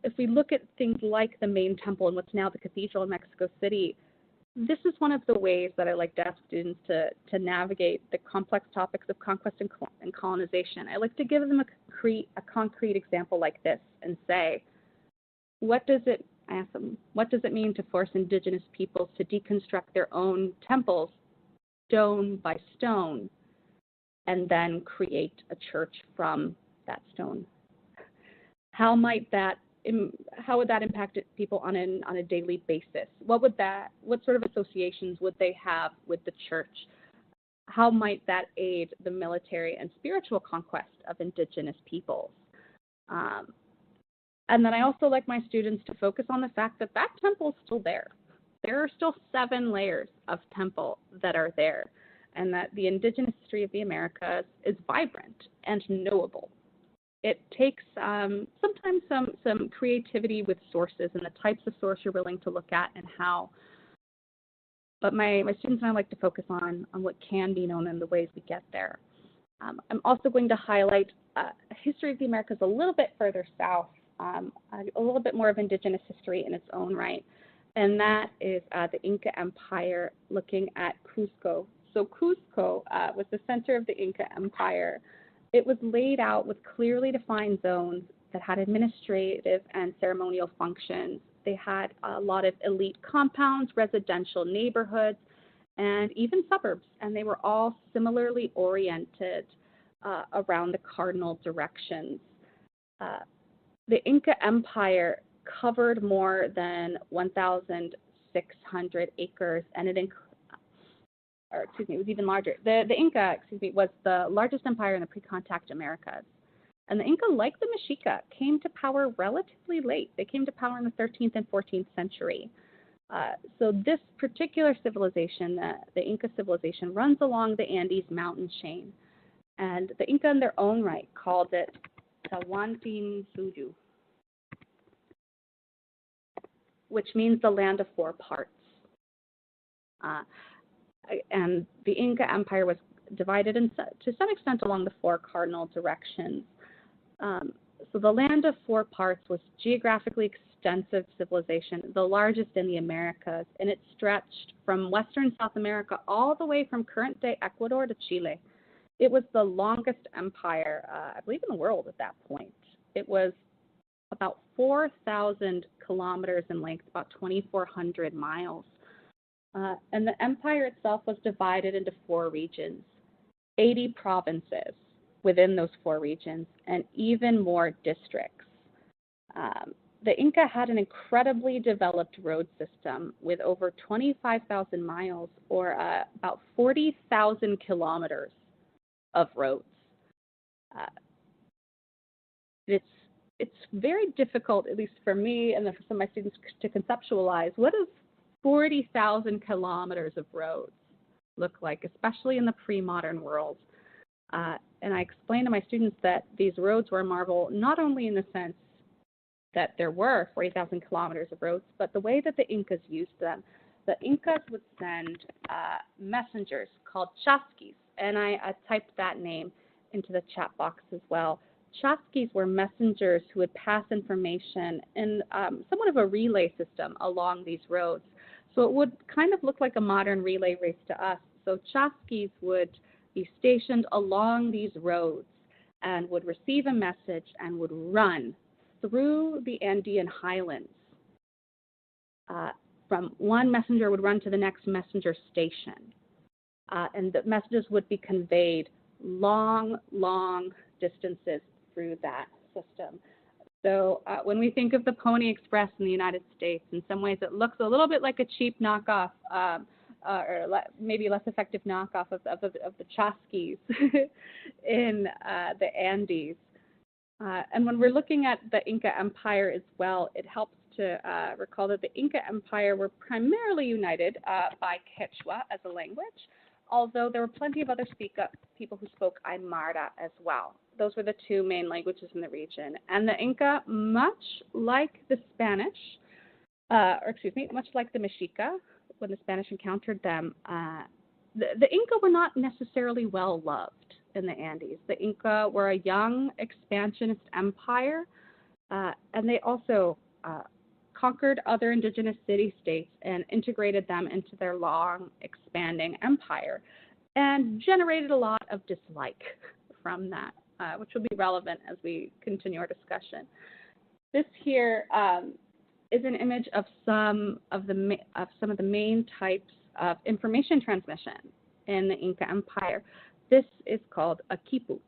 if we look at things like the main temple and what's now the cathedral in Mexico City, this is one of the ways that I like to ask students to navigate the complex topics of conquest and colonization. I like to give them a concrete example like this and say, I ask them, what does it mean to force indigenous peoples to deconstruct their own temples stone by stone and then create a church from that stone? How would that impact people on a daily basis? What sort of associations would they have with the church? How might that aid the military and spiritual conquest of indigenous peoples? And then I also like my students to focus on the fact that that temple is still there. There are still 7 layers of temple that are there, and that the indigenous history of the Americas is vibrant and knowable. It takes sometimes some creativity with sources and the types of source you're willing to look at and how. But my students and I like to focus on what can be known and the ways we get there. I'm also going to highlight a history of the Americas a little bit further south, a little bit more of indigenous history in its own right, and that is the Inca Empire, looking at Cusco. So Cusco was the center of the Inca Empire. It was laid out with clearly defined zones that had administrative and ceremonial functions. They had a lot of elite compounds, residential neighborhoods, and even suburbs, and they were all similarly oriented around the cardinal directions. The Inca Empire covered more than 1,600 acres, and it was even larger. The Inca, was the largest empire in the pre-contact Americas. And the Inca, like the Mexica, came to power relatively late. They came to power in the 13th and 14th century. So this particular civilization, the Inca civilization, runs along the Andes mountain chain. And the Inca in their own right called it Tawantinsuyu, which means the land of four parts. And the Inca Empire was divided to some extent along the four cardinal directions. So the land of four parts was geographically extensive civilization, the largest in the Americas, and it stretched from western South America all the way from current-day Ecuador to Chile. It was the longest empire, I believe, in the world at that point. It was about 4,000 kilometers in length, about 2,400 miles. And the empire itself was divided into four regions, 80 provinces within those four regions, and even more districts. The Inca had an incredibly developed road system with over 25,000 miles, or about 40,000 kilometers of roads. It's very difficult, at least for me and for some of my students, to conceptualize what does 40,000 kilometers of roads look like, especially in the pre-modern world. And I explain to my students that these roads were a marvel, not only in the sense that there were 40,000 kilometers of roads, but the way that the Incas used them. The Incas would send messengers called chasquis, and I typed that name into the chat box as well. Chasquis were messengers who would pass information in somewhat of a relay system along these roads. So it would kind of look like a modern relay race to us. So chasquis would be stationed along these roads and would receive a message and would run through the Andean highlands. From one messenger would run to the next messenger station. And the messages would be conveyed long, long distances through that system. So when we think of the Pony Express in the United States, in some ways it looks a little bit like a cheap knockoff, or maybe less effective knockoff of the chasquis in the Andes. And when we're looking at the Inca Empire as well, it helps to recall that the Inca Empire were primarily united by Quechua as a language, although there were plenty of other people who spoke Aymara as well. Those were the two main languages in the region. And the Inca, much like the Spanish, much like the Mexica, when the Spanish encountered them, the Inca were not necessarily well loved in the Andes. The Inca were a young expansionist empire, and they also conquered other indigenous city-states and integrated them into their long expanding empire, and generated a lot of dislike from that, which will be relevant as we continue our discussion. This here is an image of some of the main types of information transmission in the Inca Empire. This is called a quipu,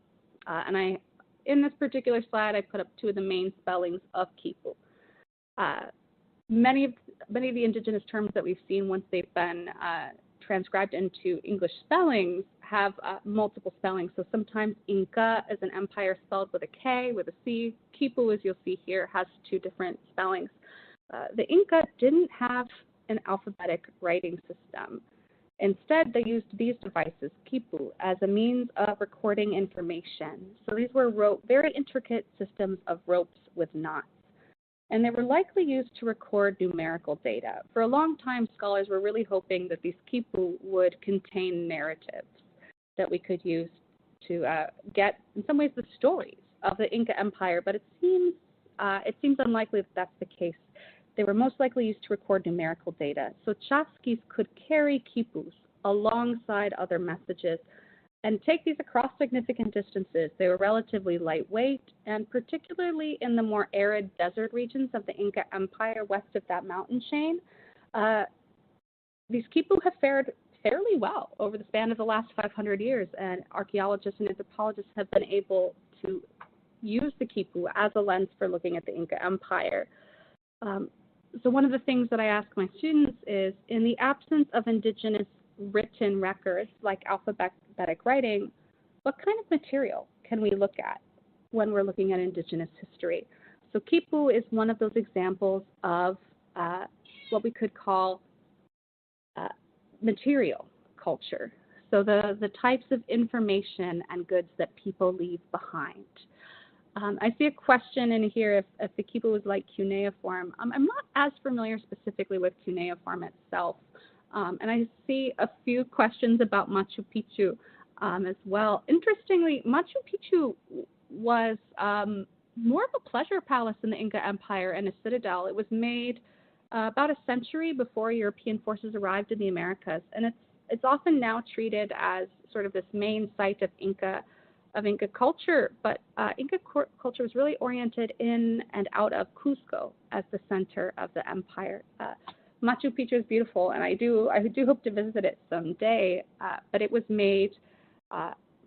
and in this particular slide I put up two of the main spellings of quipu. Many of the indigenous terms that we've seen, once they've been transcribed into English spellings, have multiple spellings. So sometimes Inca is an empire spelled with a K, with a C. Quipu, as you'll see here, has two different spellings. The Inca didn't have an alphabetic writing system. Instead, they used these devices, quipu, as a means of recording information. So these were very intricate systems of ropes with knots. And they were likely used to record numerical data. For a long time, scholars were really hoping that these quipu would contain narratives that we could use to get, in some ways, the stories of the Inca Empire, but it seems unlikely that that's the case. They were most likely used to record numerical data. So chasquis could carry quipus alongside other messages and take these across significant distances. They were relatively lightweight, and particularly in the more arid desert regions of the Inca Empire west of that mountain chain, these quipu have fared fairly well over the span of the last 500 years, and archaeologists and anthropologists have been able to use the quipu as a lens for looking at the Inca Empire. So one of the things that I ask my students is, in the absence of indigenous written records like alphabetic writing, what kind of material can we look at when we're looking at indigenous history? So quipu is one of those examples of what we could call material culture. So the types of information and goods that people leave behind. I see a question in here if the quipu was like cuneiform. I'm not as familiar specifically with cuneiform itself. And I see a few questions about Machu Picchu as well. Interestingly, Machu Picchu was more of a pleasure palace in the Inca Empire and a citadel. It was made about a century before European forces arrived in the Americas, and it's often now treated as sort of this main site of Inca culture. But Inca culture was really oriented in and out of Cusco as the center of the empire. Machu Picchu is beautiful, and I do hope to visit it someday. But it was made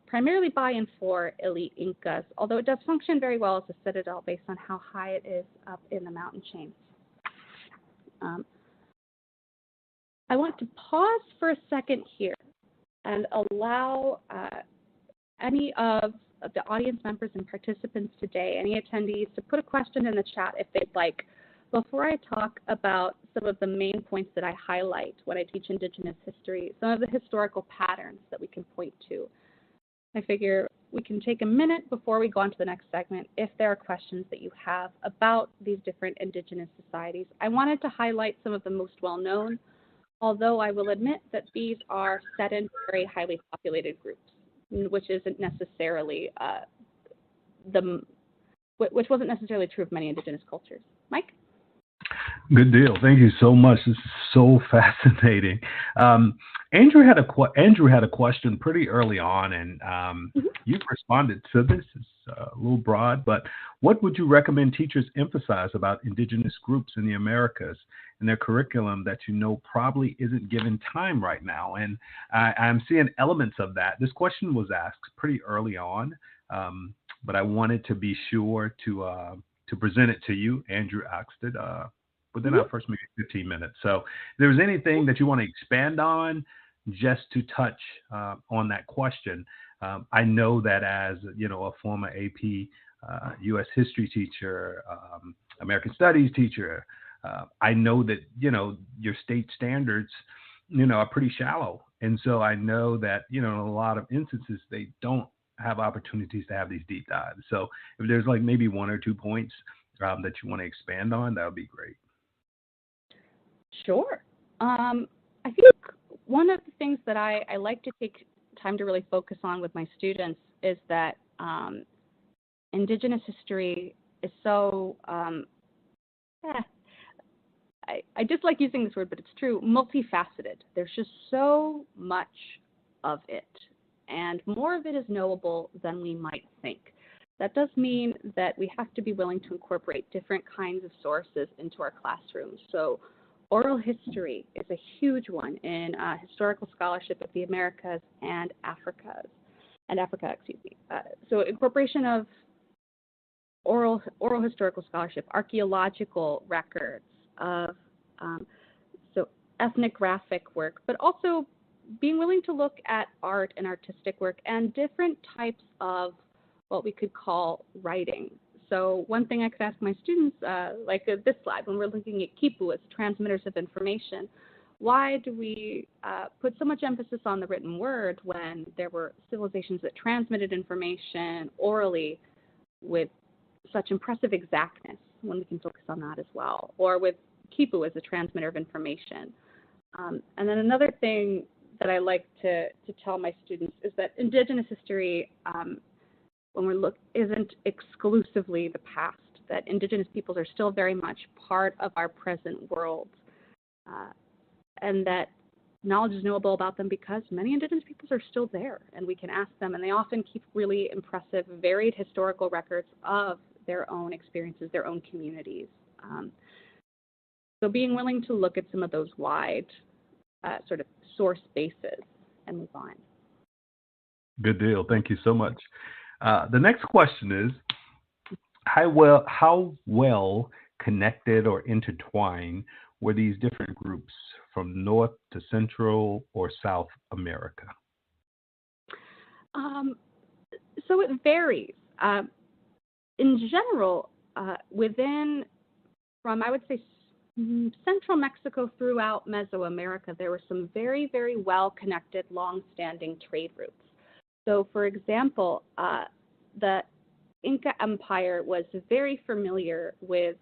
primarily by and for elite Incas, although it does function very well as a citadel based on how high it is up in the mountain chain. I want to pause for a second here and allow any of the audience members and participants today, any attendees, to put a question in the chat if they'd like, before I talk about some of the main points that I highlight when I teach Indigenous history, some of the historical patterns that we can point to. I figure we can take a minute before we go on to the next segment if there are questions that you have about these different Indigenous societies. I wanted to highlight some of the most well-known, although I will admit that these are sedentary, highly populated groups, which isn't necessarily which wasn't necessarily true of many Indigenous cultures. Mike? Good deal. Thank you so much. This is so fascinating. Andrew had a question pretty early on, and you've responded to this. It's a little broad, but what would you recommend teachers emphasize about Indigenous groups in the Americas in their curriculum that you know probably isn't given time right now? And I'm seeing elements of that. This question was asked pretty early on, but I wanted to be sure to present it to you. Andrew asked it within our first maybe 15 minutes. So if there's anything that you want to expand on, just to touch on that question. I know that as a former AP U.S. history teacher, American studies teacher, I know that your state standards are pretty shallow, and so I know that in a lot of instances they don't have opportunities to have these deep dives. So if there's like maybe 1 or 2 points that you want to expand on, that would be great. Sure. I think one of the things that I like to take time to really focus on with my students is that Indigenous history is so, I dislike using this word, but it's true, multifaceted. There's just so much of it, and more of it is knowable than we might think. That does mean that we have to be willing to incorporate different kinds of sources into our classrooms. So oral history is a huge one in historical scholarship of the Americas and Africa. So incorporation of oral historical scholarship, archaeological records of so ethnographic work, but also being willing to look at art and artistic work and different types of what we could call writing. So one thing I could ask my students, like this slide, when we're looking at quipu as transmitters of information, why do we put so much emphasis on the written word when there were civilizations that transmitted information orally with such impressive exactness, when we can focus on that as well, or with quipu as a transmitter of information? And then another thing that I like to tell my students is that Indigenous history, when we look, isn't exclusively the past, that Indigenous peoples are still very much part of our present world, and that knowledge is knowable about them because many Indigenous peoples are still there, and we can ask them, and they often keep really impressive, varied historical records of their own experiences, their own communities. So being willing to look at some of those wide sort of source bases and move on. Good deal. Thank you so much. The next question is, how well connected or intertwined were these different groups from North to Central or South America? So it varies. In general, from, I would say, central Mexico throughout Mesoamerica, there were some very, very well-connected, long-standing trade routes. So, for example, the Inca Empire was very familiar with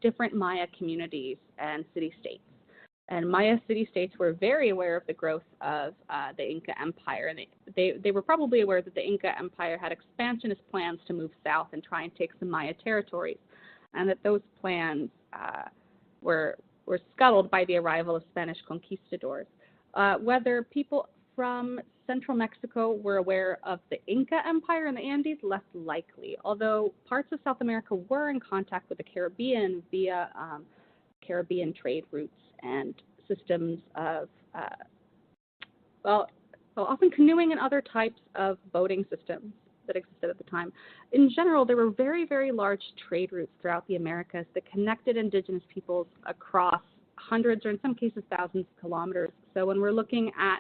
different Maya communities and city-states. And Maya city-states were very aware of the growth of the Inca Empire. And they were probably aware that the Inca Empire had expansionist plans to move south and try and take some Maya territories, and that those plans were scuttled by the arrival of Spanish conquistadors. Whether people from central Mexico were aware of the Inca Empire in the Andes, less likely, although parts of South America were in contact with the Caribbean via Caribbean trade routes and systems of, often canoeing and other types of boating systems that existed at the time. In general, there were very, very large trade routes throughout the Americas that connected Indigenous peoples across hundreds or in some cases thousands of kilometers. So when we're looking at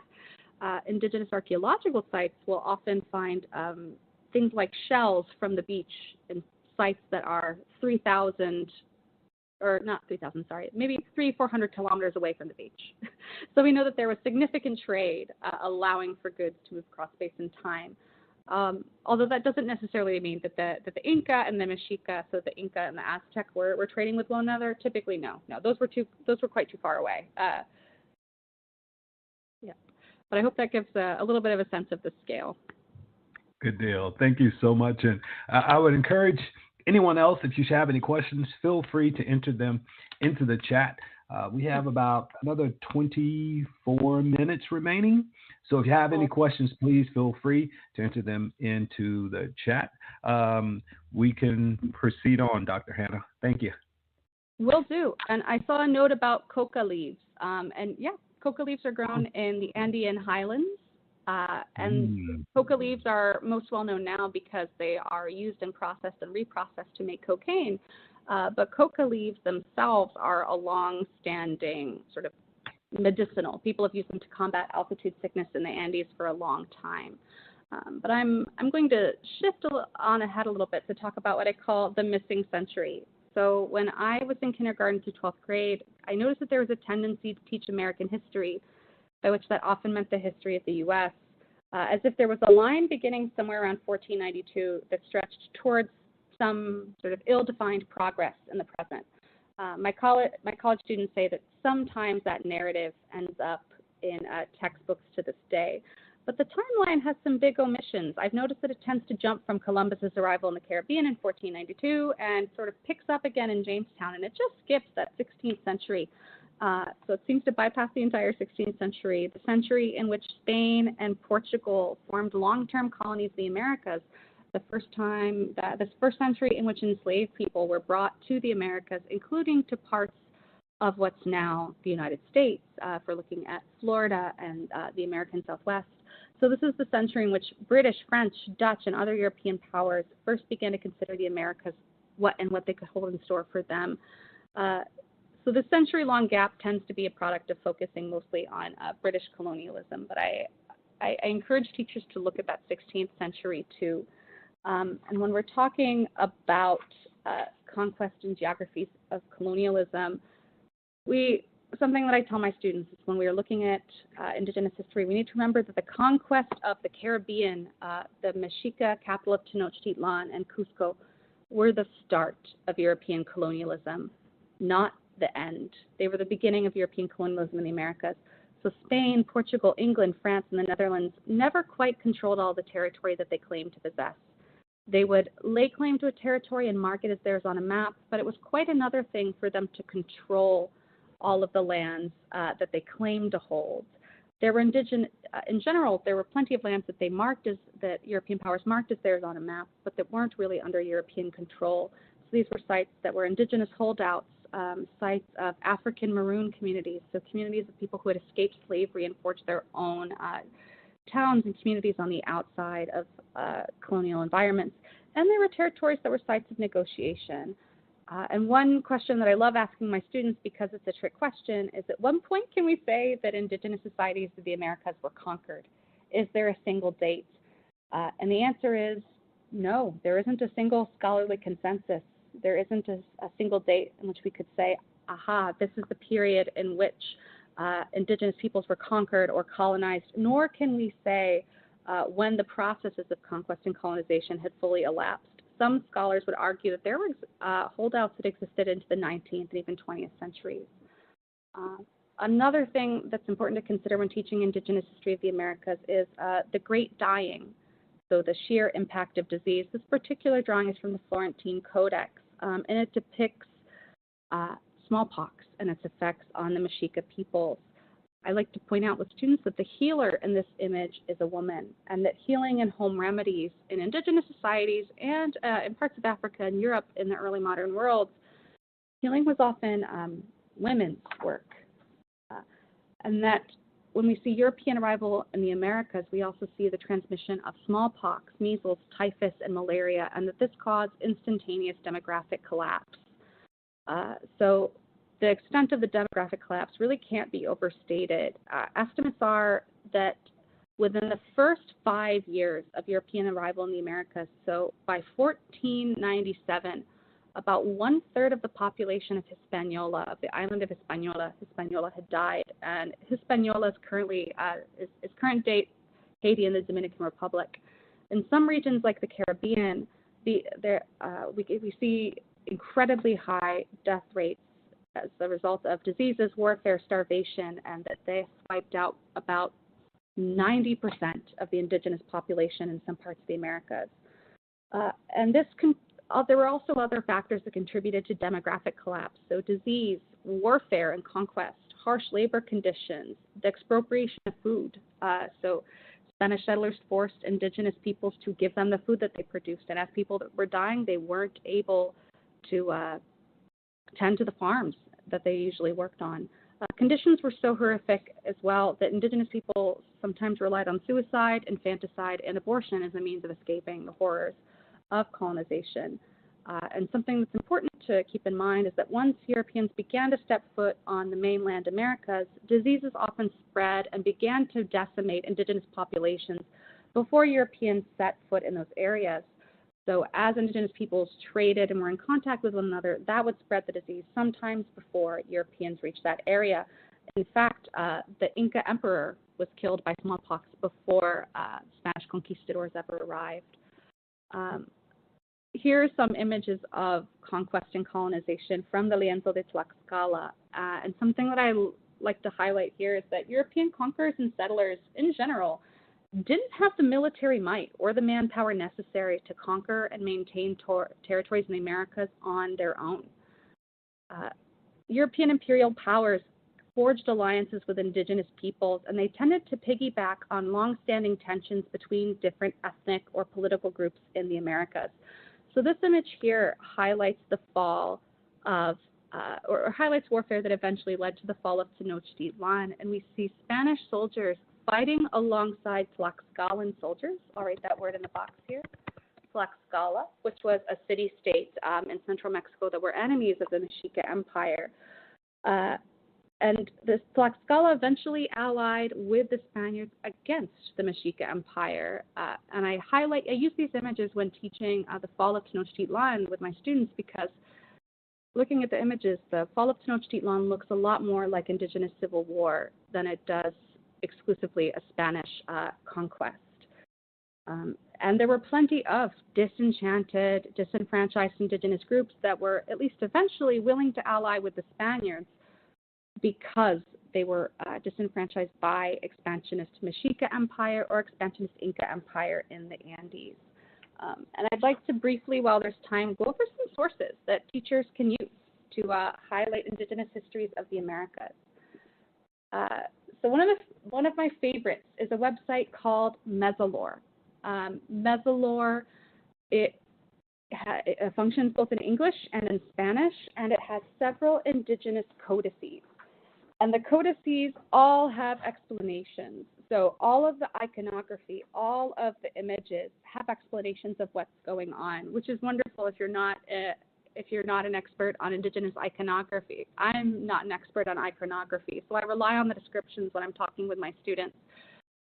Indigenous archaeological sites, we'll often find things like shells from the beach in sites that are 3,000, or not 3,000, sorry, maybe 300-400 kilometers away from the beach. So we know that there was significant trade allowing for goods to move across space and time. Although that doesn't necessarily mean that the Inca and the Mexica, so the Inca and the Aztec were trading with one another. Typically, no, those were quite too far away. Yeah, but I hope that gives a little bit of a sense of the scale. Good deal. Thank you so much. And I would encourage anyone else, if you have any questions, feel free to enter them into the chat. We have about another 24 minutes remaining. So if you have any questions, please feel free to enter them into the chat. We can proceed on, Dr. Hannah. Thank you. Will do. And I saw a note about coca leaves. And yeah, coca leaves are grown in the Andean highlands. And coca leaves are most well known now because they are used and processed and reprocessed to make cocaine. But coca leaves themselves are a long-standing sort of medicinal. People have used them to combat altitude sickness in the Andes for a long time. But I'm going to shift on ahead a little bit to talk about what I call the missing century. So when I was in kindergarten through 12th grade, I noticed that there was a tendency to teach American history, by which that often meant the history of the U.S., as if there was a line beginning somewhere around 1492 that stretched towards some sort of ill-defined progress in the present. My college students say that sometimes that narrative ends up in textbooks to this day. But the timeline has some big omissions. I've noticed that it tends to jump from Columbus's arrival in the Caribbean in 1492 and sort of picks up again in Jamestown, and it just skips that 16th century. So it seems to bypass the entire 16th century, the century in which Spain and Portugal formed long-term colonies in the Americas, this first century in which enslaved people were brought to the Americas, including to parts of what's now the United States, if we're looking at Florida and the American Southwest. So this is the century in which British, French, Dutch, and other European powers first began to consider the Americas what they could hold in store for them. So the century-long gap tends to be a product of focusing mostly on British colonialism, but I encourage teachers to look at that 16th century too. And when we're talking about conquest and geographies of colonialism, something that I tell my students is when we are looking at Indigenous history, we need to remember that the conquest of the Caribbean, the Mexica capital of Tenochtitlan and Cusco, were the start of European colonialism, not the end. They were the beginning of European colonialism in the Americas. So Spain, Portugal, England, France, and the Netherlands never quite controlled all the territory that they claimed to possess. They would lay claim to a territory and mark it as theirs on a map, but it was quite another thing for them to control all of the lands that they claimed to hold. There were in general, there were plenty of lands that they marked that European powers marked as theirs on a map, but that weren't really under European control. So these were sites that were indigenous holdouts, sites of African maroon communities, so communities of people who had escaped slavery and forged their own towns and communities on the outside of colonial environments. And there were territories that were sites of negotiation. And one question that I love asking my students, because it's a trick question, is at what point can we say that indigenous societies of the Americas were conquered? Is there a single date? And the answer is no, there isn't a single scholarly consensus. There isn't a single date in which we could say, aha, this is the period in which indigenous peoples were conquered or colonized, nor can we say when the processes of conquest and colonization had fully elapsed. Some scholars would argue that there were holdouts that existed into the 19th and even 20th centuries. Another thing that's important to consider when teaching indigenous history of the Americas is the Great Dying, so the sheer impact of disease. This particular drawing is from the Florentine Codex, and it depicts smallpox and its effects on the Mexica peoples. I like to point out with students that the healer in this image is a woman, and that healing and home remedies in indigenous societies and in parts of Africa and Europe in the early modern world, healing was often women's work. And that when we see European arrival in the Americas, we also see the transmission of smallpox, measles, typhus, and malaria, and that this caused instantaneous demographic collapse. So the extent of the demographic collapse really can't be overstated. Estimates are that within the first 5 years of European arrival in the Americas, so by 1497, about 1/3 of the population of Hispaniola, of the island of Hispaniola had died. And Hispaniola is currently, is current date Haiti and the Dominican Republic. In some regions like the Caribbean, we see incredibly high death rates as a result of diseases, warfare, starvation, and that they wiped out about 90% of the indigenous population in some parts of the Americas. And this there were also other factors that contributed to demographic collapse, so disease, warfare and conquest, harsh labor conditions, the expropriation of food. So Spanish settlers forced indigenous peoples to give them the food that they produced, and as people that were dying, they weren't able to tend to the farms that they usually worked on. Conditions were so horrific as well that indigenous people sometimes relied on suicide, infanticide, and abortion as a means of escaping the horrors of colonization. And something that's important to keep in mind is that once Europeans began to step foot on the mainland Americas, diseases often spread and began to decimate indigenous populations before Europeans set foot in those areas. So as indigenous peoples traded and were in contact with one another, that would spread the disease sometimes before Europeans reached that area. In fact, the Inca emperor was killed by smallpox before Spanish conquistadors ever arrived. Here are some images of conquest and colonization from the Lienzo de Tlaxcala. And something that I like to highlight here is that European conquerors and settlers in general didn't have the military might or the manpower necessary to conquer and maintain territories in the Americas on their own. European imperial powers forged alliances with indigenous peoples, and they tended to piggyback on long-standing tensions between different ethnic or political groups in the Americas. So this image here highlights the fall of, or highlights warfare that eventually led to the fall of Tenochtitlan, and we see Spanish soldiers fighting alongside Tlaxcalan soldiers. I'll write that word in the box here. Tlaxcala, which was a city-state in central Mexico that were enemies of the Mexica Empire. And the Tlaxcala eventually allied with the Spaniards against the Mexica Empire. And I use these images when teaching the fall of Tenochtitlan with my students because looking at the images, the fall of Tenochtitlan looks a lot more like indigenous civil war than it does exclusively a Spanish conquest. And there were plenty of disenchanted, disenfranchised indigenous groups that were at least eventually willing to ally with the Spaniards because they were disenfranchised by expansionist Mexica Empire or expansionist Inca Empire in the Andes. And I'd like to briefly, while there's time, go over some sources that teachers can use to highlight indigenous histories of the Americas. So one of my favorites is a website called Mezzalore. Mezzalore, it functions both in English and in Spanish, and it has several indigenous codices. And the codices all have explanations. So all of the iconography, all of the images have explanations of what's going on, which is wonderful if you're not an expert on indigenous iconography. I'm not an expert on iconography, so I rely on the descriptions when I'm talking with my students.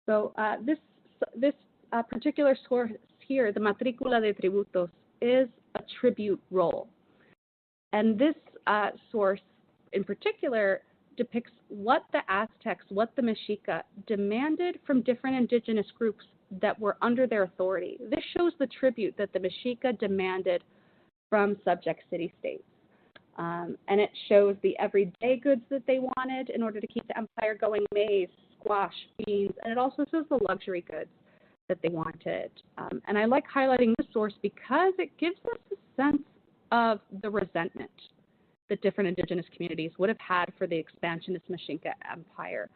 So this particular source here, the Matrícula de Tributos, is a tribute roll. And this source in particular depicts what the Aztecs, what the Mexica demanded from different indigenous groups that were under their authority. This shows the tribute that the Mexica demanded from subject city-states. And it shows the everyday goods that they wanted in order to keep the empire going: maize, squash, beans, and it also shows the luxury goods that they wanted. And I like highlighting this source because it gives us a sense of the resentment that different indigenous communities would have had for the expansionist Mexica empire.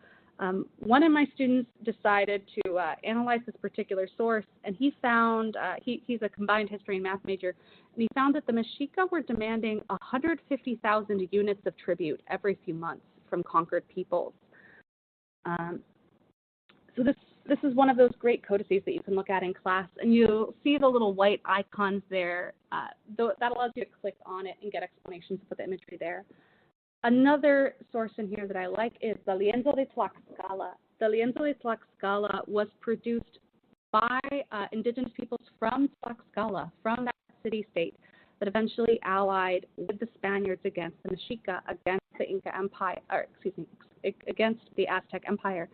One of my students decided to analyze this particular source, and he found, he's a combined history and math major, and he found that the Mexica were demanding 150,000 units of tribute every few months from conquered peoples. So this is one of those great codices that you can look at in class, and you'll see the little white icons there. That allows you to click on it and get explanations of the imagery there. Another source in here that I like is the Lienzo de Tlaxcala. The Lienzo de Tlaxcala was produced by indigenous peoples from Tlaxcala, from that city-state, that eventually allied with the Spaniards against the Mexica, against the Inca Empire, or excuse me, against the Aztec Empire.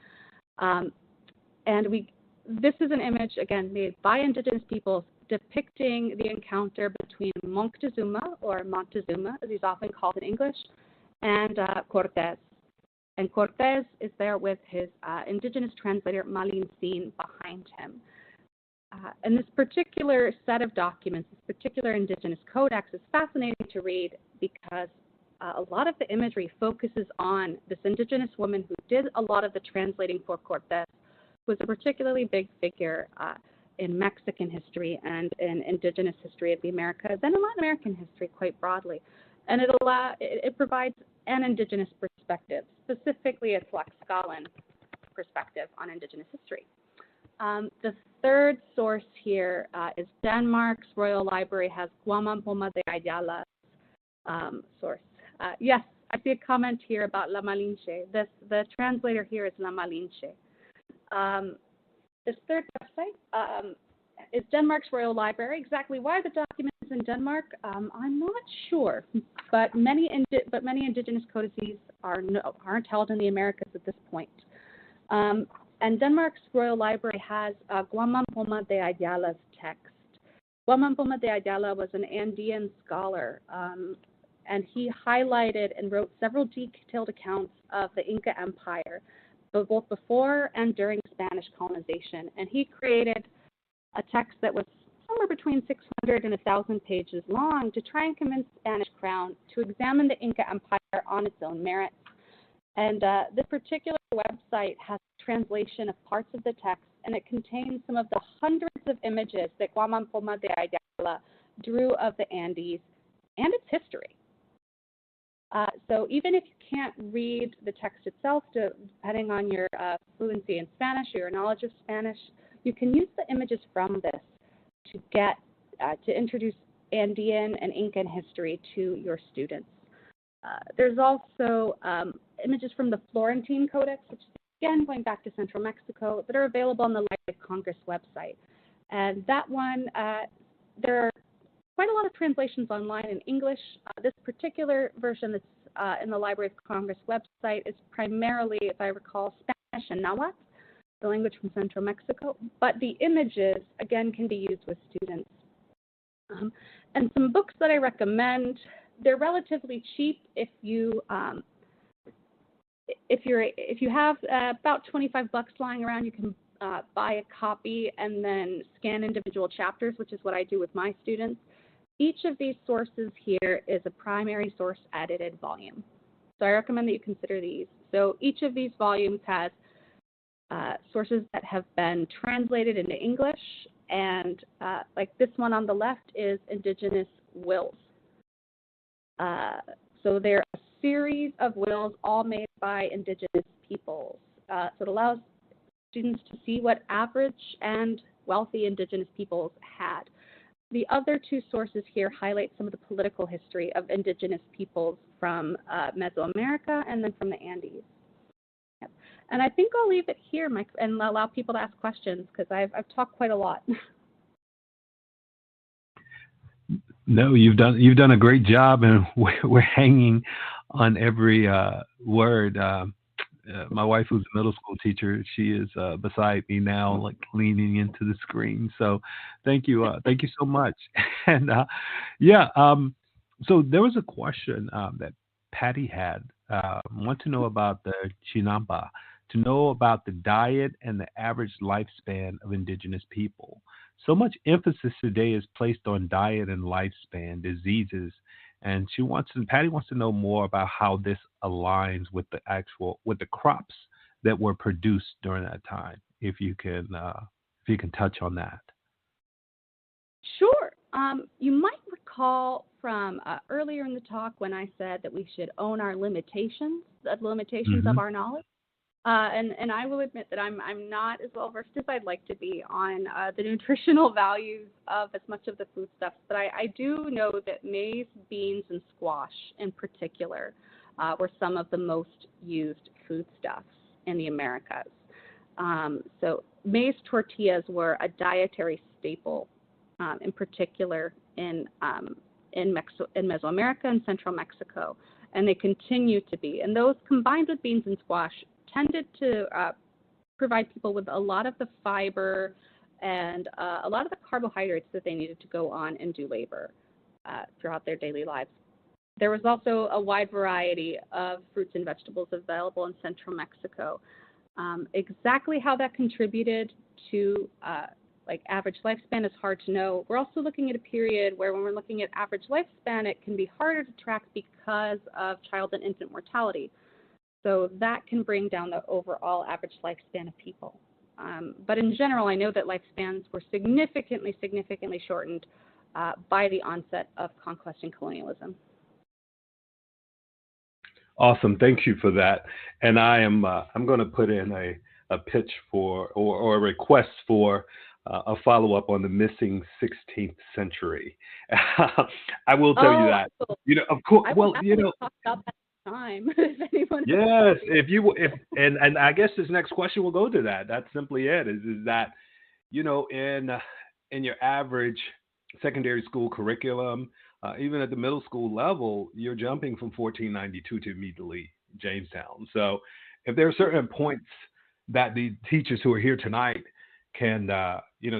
This is an image, again, made by indigenous peoples depicting the encounter between Moctezuma, or Montezuma, as he's often called in English, and Cortés. And Cortés is there with his indigenous translator, Malintzin, behind him. And this particular set of documents, this particular indigenous codex, is fascinating to read because a lot of the imagery focuses on this indigenous woman who did a lot of the translating for Cortés, was a particularly big figure in Mexican history and in indigenous history of the Americas and in Latin American history quite broadly. And it provides an indigenous perspective, specifically a Tlaxcalan perspective on indigenous history. The third source here is Denmark's Royal Library has Guamampoma de Ayala's source. Yes, I see a comment here about La Malinche. The translator here is La Malinche. This third website is Denmark's Royal Library. Exactly why the documents in Denmark, I'm not sure, but many indigenous codices aren't held in the Americas at this point. And Denmark's Royal Library has Guamampoma de Ayala's text. Guamampoma de Ayala was an Andean scholar, and he highlighted and wrote several detailed accounts of the Inca Empire, both before and during Spanish colonization. And he created a text that was somewhere between 600 and 1,000 pages long to try and convince the Spanish crown to examine the Inca Empire on its own merits. And this particular website has a translation of parts of the text, and it contains some of the hundreds of images that Guamampoma de Ayala drew of the Andes and its history. So even if you can't read the text itself, depending on your fluency in Spanish or your knowledge of Spanish, you can use the images from this to get to introduce Andean and Incan history to your students. There's also images from the Florentine Codex, which is again going back to Central Mexico, that are available on the Library of Congress website. And that one, there are quite a lot of translations online in English. This particular version that's in the Library of Congress website is primarily, if I recall, Spanish and Nahuatl, the language from Central Mexico, but the images, again, can be used with students. And some books that I recommend, they're relatively cheap if you have about 25 bucks lying around. You can buy a copy and then scan individual chapters, which is what I do with my students. Each of these sources here is a primary source edited volume. So I recommend that you consider these. So each of these volumes has sources that have been translated into English, and like this one on the left is Indigenous wills. So they're a series of wills all made by Indigenous peoples. So it allows students to see what average and wealthy Indigenous peoples had. The other two sources here highlight some of the political history of Indigenous peoples from Mesoamerica and then from the Andes. Yep. And I think I'll leave it here, Mike, and allow people to ask questions because I've talked quite a lot. No, you've done a great job, and we're hanging on every word. My wife, who's a middle school teacher, she is beside me now, like leaning into the screen. So, thank you so much. And so there was a question that Patty had. Want to know about the Chinampa, to know about the diet and the average lifespan of Indigenous people. So much emphasis today is placed on diet and lifespan, diseases, and Patty wants to know more about how this aligns with the crops that were produced during that time. If you can touch on that. Sure. You might recall from earlier in the talk when I said that we should own our limitations, Mm-hmm. of our knowledge. And I will admit that I'm not as well versed as I'd like to be on the nutritional values of as much of the foodstuffs, but I do know that maize, beans, and squash in particular were some of the most used foodstuffs in the Americas. So maize tortillas were a dietary staple, in particular in Mesoamerica and central Mexico, and they continue to be. And those combined with beans and squash tended to provide people with a lot of the fiber and a lot of the carbohydrates that they needed to go on and do labor throughout their daily lives. There was also a wide variety of fruits and vegetables available in central Mexico. Exactly how that contributed to like average lifespan is hard to know. We're also looking at a period where when we're looking at average lifespan, it can be harder to track because of child and infant mortality. So that can bring down the overall average lifespan of people. But in general, I know that lifespans were significantly shortened by the onset of conquest and colonialism. Awesome, thank you for that. And I'm going to put in a pitch for or a request for a follow-up on the missing 16th century. I will tell you that. Absolutely. Of course. Talk about that time. If anyone yes, and I guess this next question will go to that. That's simply it. Is that in your average secondary school curriculum, even at the middle school level, you're jumping from 1492 to immediately Jamestown. So if there are certain points that the teachers who are here tonight can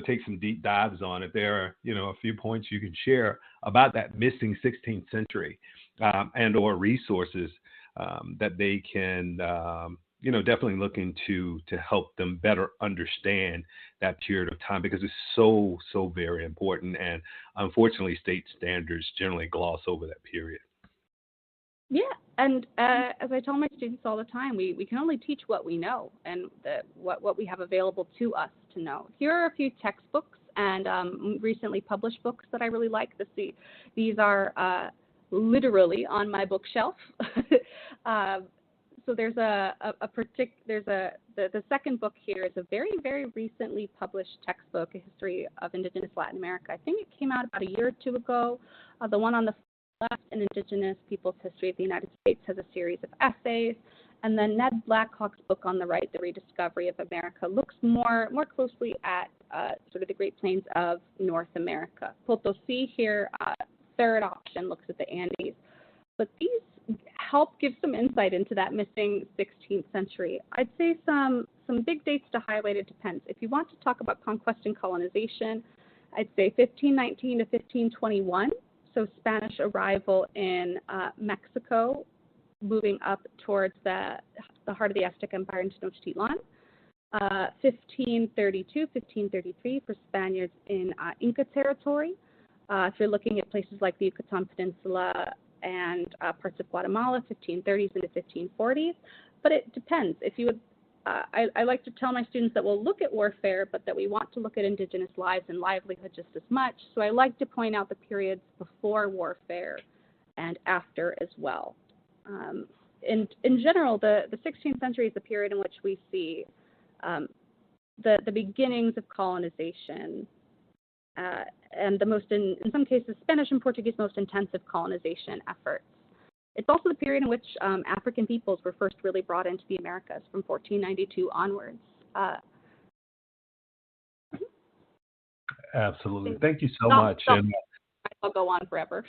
take some deep dives on, if there are a few points you can share about that missing 16th century and or resources that they can definitely look into to help them better understand that period of time, because it's so very important, and unfortunately state standards generally gloss over that period. Yeah, and as I tell my students all the time, we can only teach what we know and what we have available to us to know. Here are a few textbooks and recently published books that I really like. These are literally on my bookshelf. So there's the second book here is a very recently published textbook, A History of Indigenous Latin America. I think it came out about a year or two ago. The one on the left, An Indigenous Peoples' History of the United States, has a series of essays. And then Ned Blackhawk's book on the right, The Rediscovery of America, looks more closely at sort of the Great Plains of North America. Potosi here, third option, looks at the Andes. But these help give some insight into that missing 16th century. I'd say some big dates to highlight. It depends. If you want to talk about conquest and colonization, I'd say 1519 to 1521. So Spanish arrival in Mexico, moving up towards the heart of the Aztec Empire in Tenochtitlan. 1532, 1533 for Spaniards in Inca territory. If you're looking at places like the Yucatan Peninsula and parts of Guatemala, 1530s into 1540s. but it depends. If you would, I like to tell my students that we'll look at warfare, but that we want to look at Indigenous lives and livelihood just as much. So I like to point out the periods before warfare and after as well. In general, the 16th century is the period in which we see the beginnings of colonization and the most, in some cases, Spanish and Portuguese most intensive colonization efforts. It's also the period in which African peoples were first really brought into the Americas from 1492 onwards. Absolutely. Thank you so much. And I'll go on forever.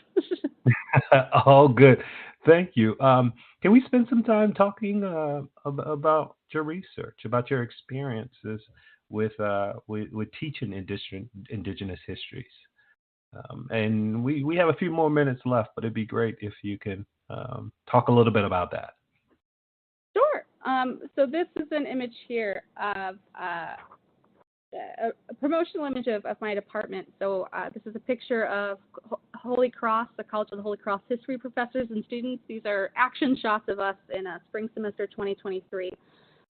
all good. Thank you. Can we spend some time talking about your research, about your experiences with teaching Indigenous histories? And we have a few more minutes left, but it'd be great if you can talk a little bit about that. Sure. So this is an image here of a promotional image of my department. So this is a picture of Holy Cross, the College of the Holy Cross history professors and students. These are action shots of us in spring semester 2023.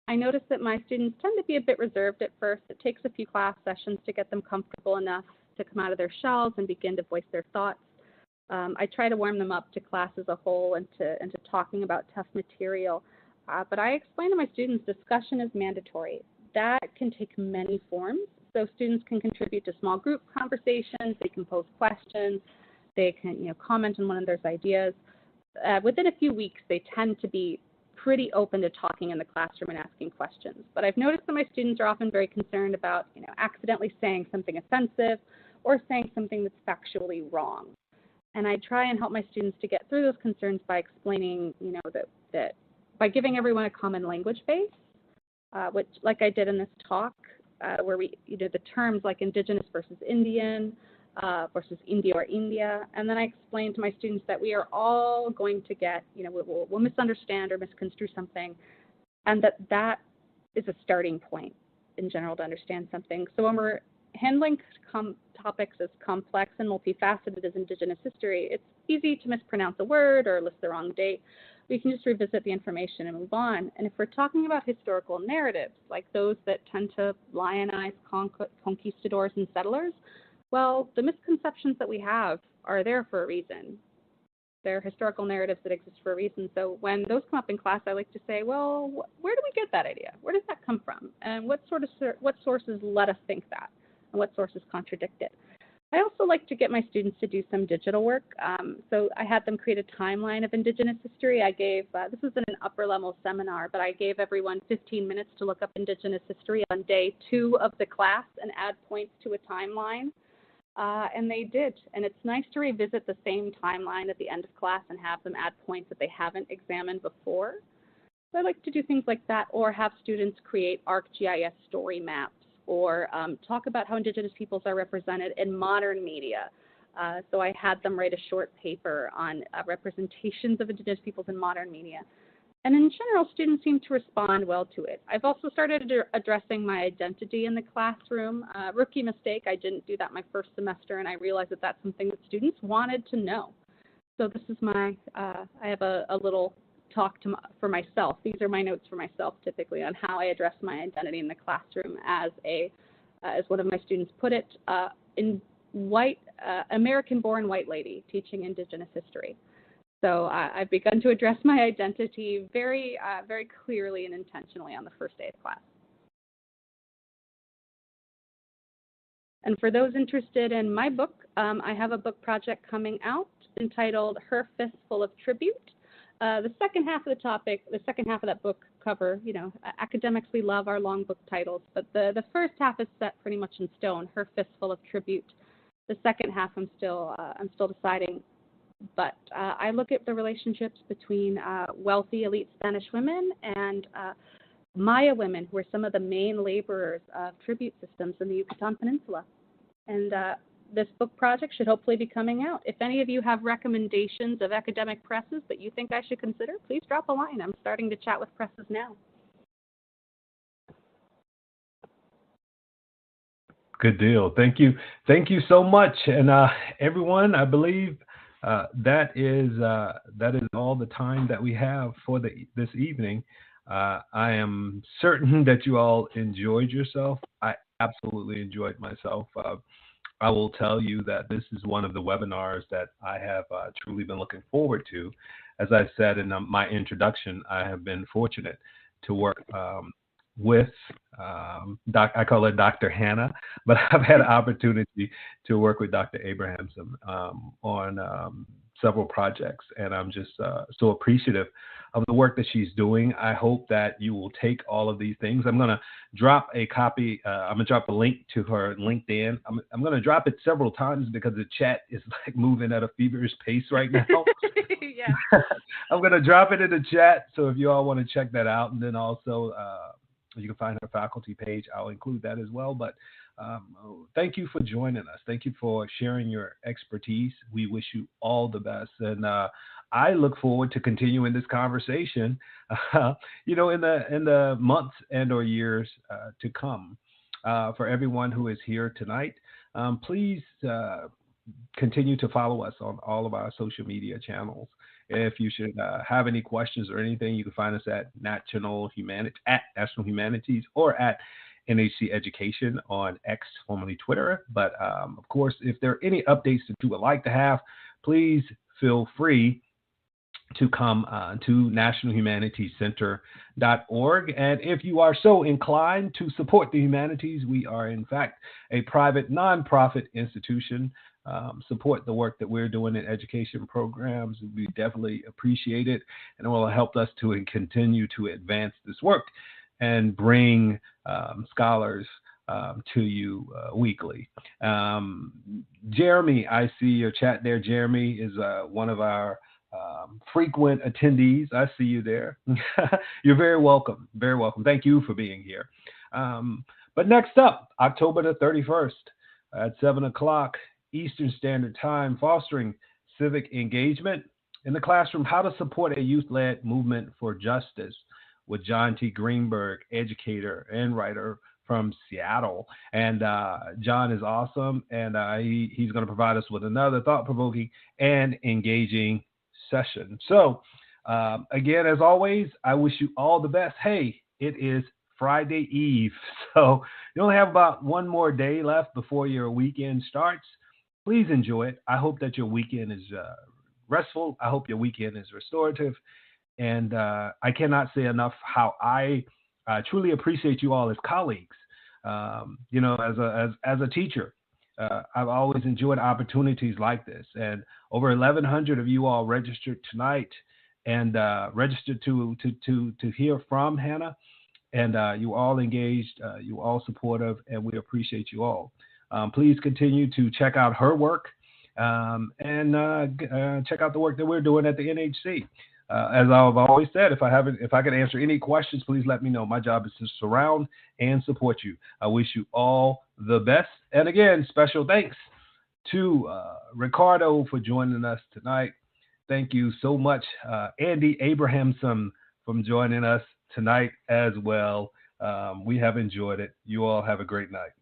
I noticed that my students tend to be a bit reserved at first. It takes a few class sessions to get them comfortable enough to come out of their shells and begin to voice their thoughts. I try to warm them up to class as a whole and to talking about tough material. But I explain to my students discussion is mandatory. That can take many forms. So students can contribute to small group conversations. They can pose questions. They can comment on one another's ideas. Within a few weeks, they tend to be pretty open to talking in the classroom and asking questions. But I've noticed that my students are often very concerned about accidentally saying something offensive or saying something that's factually wrong. And I try and help my students to get through those concerns by explaining, that by giving everyone a common language base, which, like I did in this talk, where we, the terms like Indigenous versus Indian versus India or India, and then I explain to my students that we are all going to get, we'll misunderstand or misconstrue something, and that is a starting point in general to understand something. So when we're handling topics as complex and multifaceted as Indigenous history, it's easy to mispronounce a word or list the wrong date. We can just revisit the information and move on. And if we're talking about historical narratives, like those that tend to lionize conquistadors and settlers, well, the misconceptions that we have are there for a reason. They're historical narratives that exist for a reason. So when those come up in class, I like to say, well, where do we get that idea? Where does that come from? And what sources let us think that? And what sources contradict it? I also like to get my students to do some digital work. So I had them create a timeline of Indigenous history. I gave, this was in an upper level seminar, but I gave everyone 15 minutes to look up Indigenous history on day 2 of the class and add points to a timeline. And they did. And it's nice to revisit the same timeline at the end of class and have them add points that they haven't examined before. So I like to do things like that, or have students create ArcGIS story maps, or talk about how Indigenous peoples are represented in modern media. So I had them write a short paper on representations of Indigenous peoples in modern media. And in general, students seem to respond well to it. I've also started addressing my identity in the classroom. Rookie mistake, I didn't do that my first semester, and I realized that that's something that students wanted to know. So this is my, I have a little talk for myself. These are my notes for myself typically on how I address my identity in the classroom as one of my students put it, in white, American-born white lady teaching Indigenous history. So I've begun to address my identity very, very clearly and intentionally on the first day of class. And for those interested in my book, I have a book project coming out entitled Her Fistful of Tribute. The second half of the topic, the second half of that book cover, academics, we love our long book titles, but the first half is set pretty much in stone, Her Fistful of Tribute. The second half I'm still deciding, but I look at the relationships between wealthy elite Spanish women and Maya women, who are some of the main laborers of tribute systems in the Yucatan Peninsula. And this book project should hopefully be coming out. If any of you have recommendations of academic presses that you think I should consider, please drop a line. I'm starting to chat with presses now. Good deal. Thank you. Thank you so much. And everyone, I believe that is all the time that we have for this evening. I am certain that you all enjoyed yourself. I absolutely enjoyed myself. I will tell you that this is one of the webinars that I have truly been looking forward to. As I said in my introduction, I have been fortunate to work with, I call her Dr. Hannah, but I've had an opportunity to work with Dr. Abrahamson on several projects, and I'm just so appreciative of the work that she's doing. I hope that you will take all of these things. I'm going to drop a copy. I'm going to drop a link to her LinkedIn. I'm going to drop it several times because the chat is like moving at a feverish pace right now. Yeah. I'm going to drop it in the chat. So if you all want to check that out, and then also you can find her faculty page, I'll include that as well. But thank you for joining us. Thank you for sharing your expertise. We wish you all the best. And I look forward to continuing this conversation, in the months and or years to come. For everyone who is here tonight, please continue to follow us on all of our social media channels. If you should have any questions or anything, you can find us at National Humanities or at NHC Education on X, formerly Twitter. But of course, if there are any updates that you would like to have, please feel free to come to nationalhumanities.org. And if you are so inclined to support the humanities, we are in fact a private nonprofit institution. Support the work that we're doing in education programs. We definitely appreciate it, and it will help us to continue to advance this work and bring scholars to you weekly. Jeremy, I see your chat there. Jeremy is one of our frequent attendees. I see you there. You're very welcome. Very welcome. Thank you for being here. But next up, October the 31st at 7 o'clock Eastern Standard Time, fostering civic engagement in the classroom, how to support a youth-led movement for justice with John T. Greenberg, educator and writer from Seattle. And John is awesome, and he's going to provide us with another thought-provoking and engaging session. So again, as always, I wish you all the best. Hey, it is Friday Eve, so you only have about one more day left before your weekend starts. Please enjoy it. I hope that your weekend is restful. I hope your weekend is restorative. And I cannot say enough how I truly appreciate you all as colleagues. As a teacher, I've always enjoyed opportunities like this. And over 1,100 of you all registered tonight and registered to hear from Hannah. And you all engaged, you all supportive, and we appreciate you all. Please continue to check out her work and check out the work that we're doing at the NHC. As I've always said, if I can answer any questions, please let me know. My job is to surround and support you. I wish you all the best. And again, special thanks to Ricardo for joining us tonight. Thank you so much, Andy Abrahamson, for joining us tonight as well. We have enjoyed it. You all have a great night.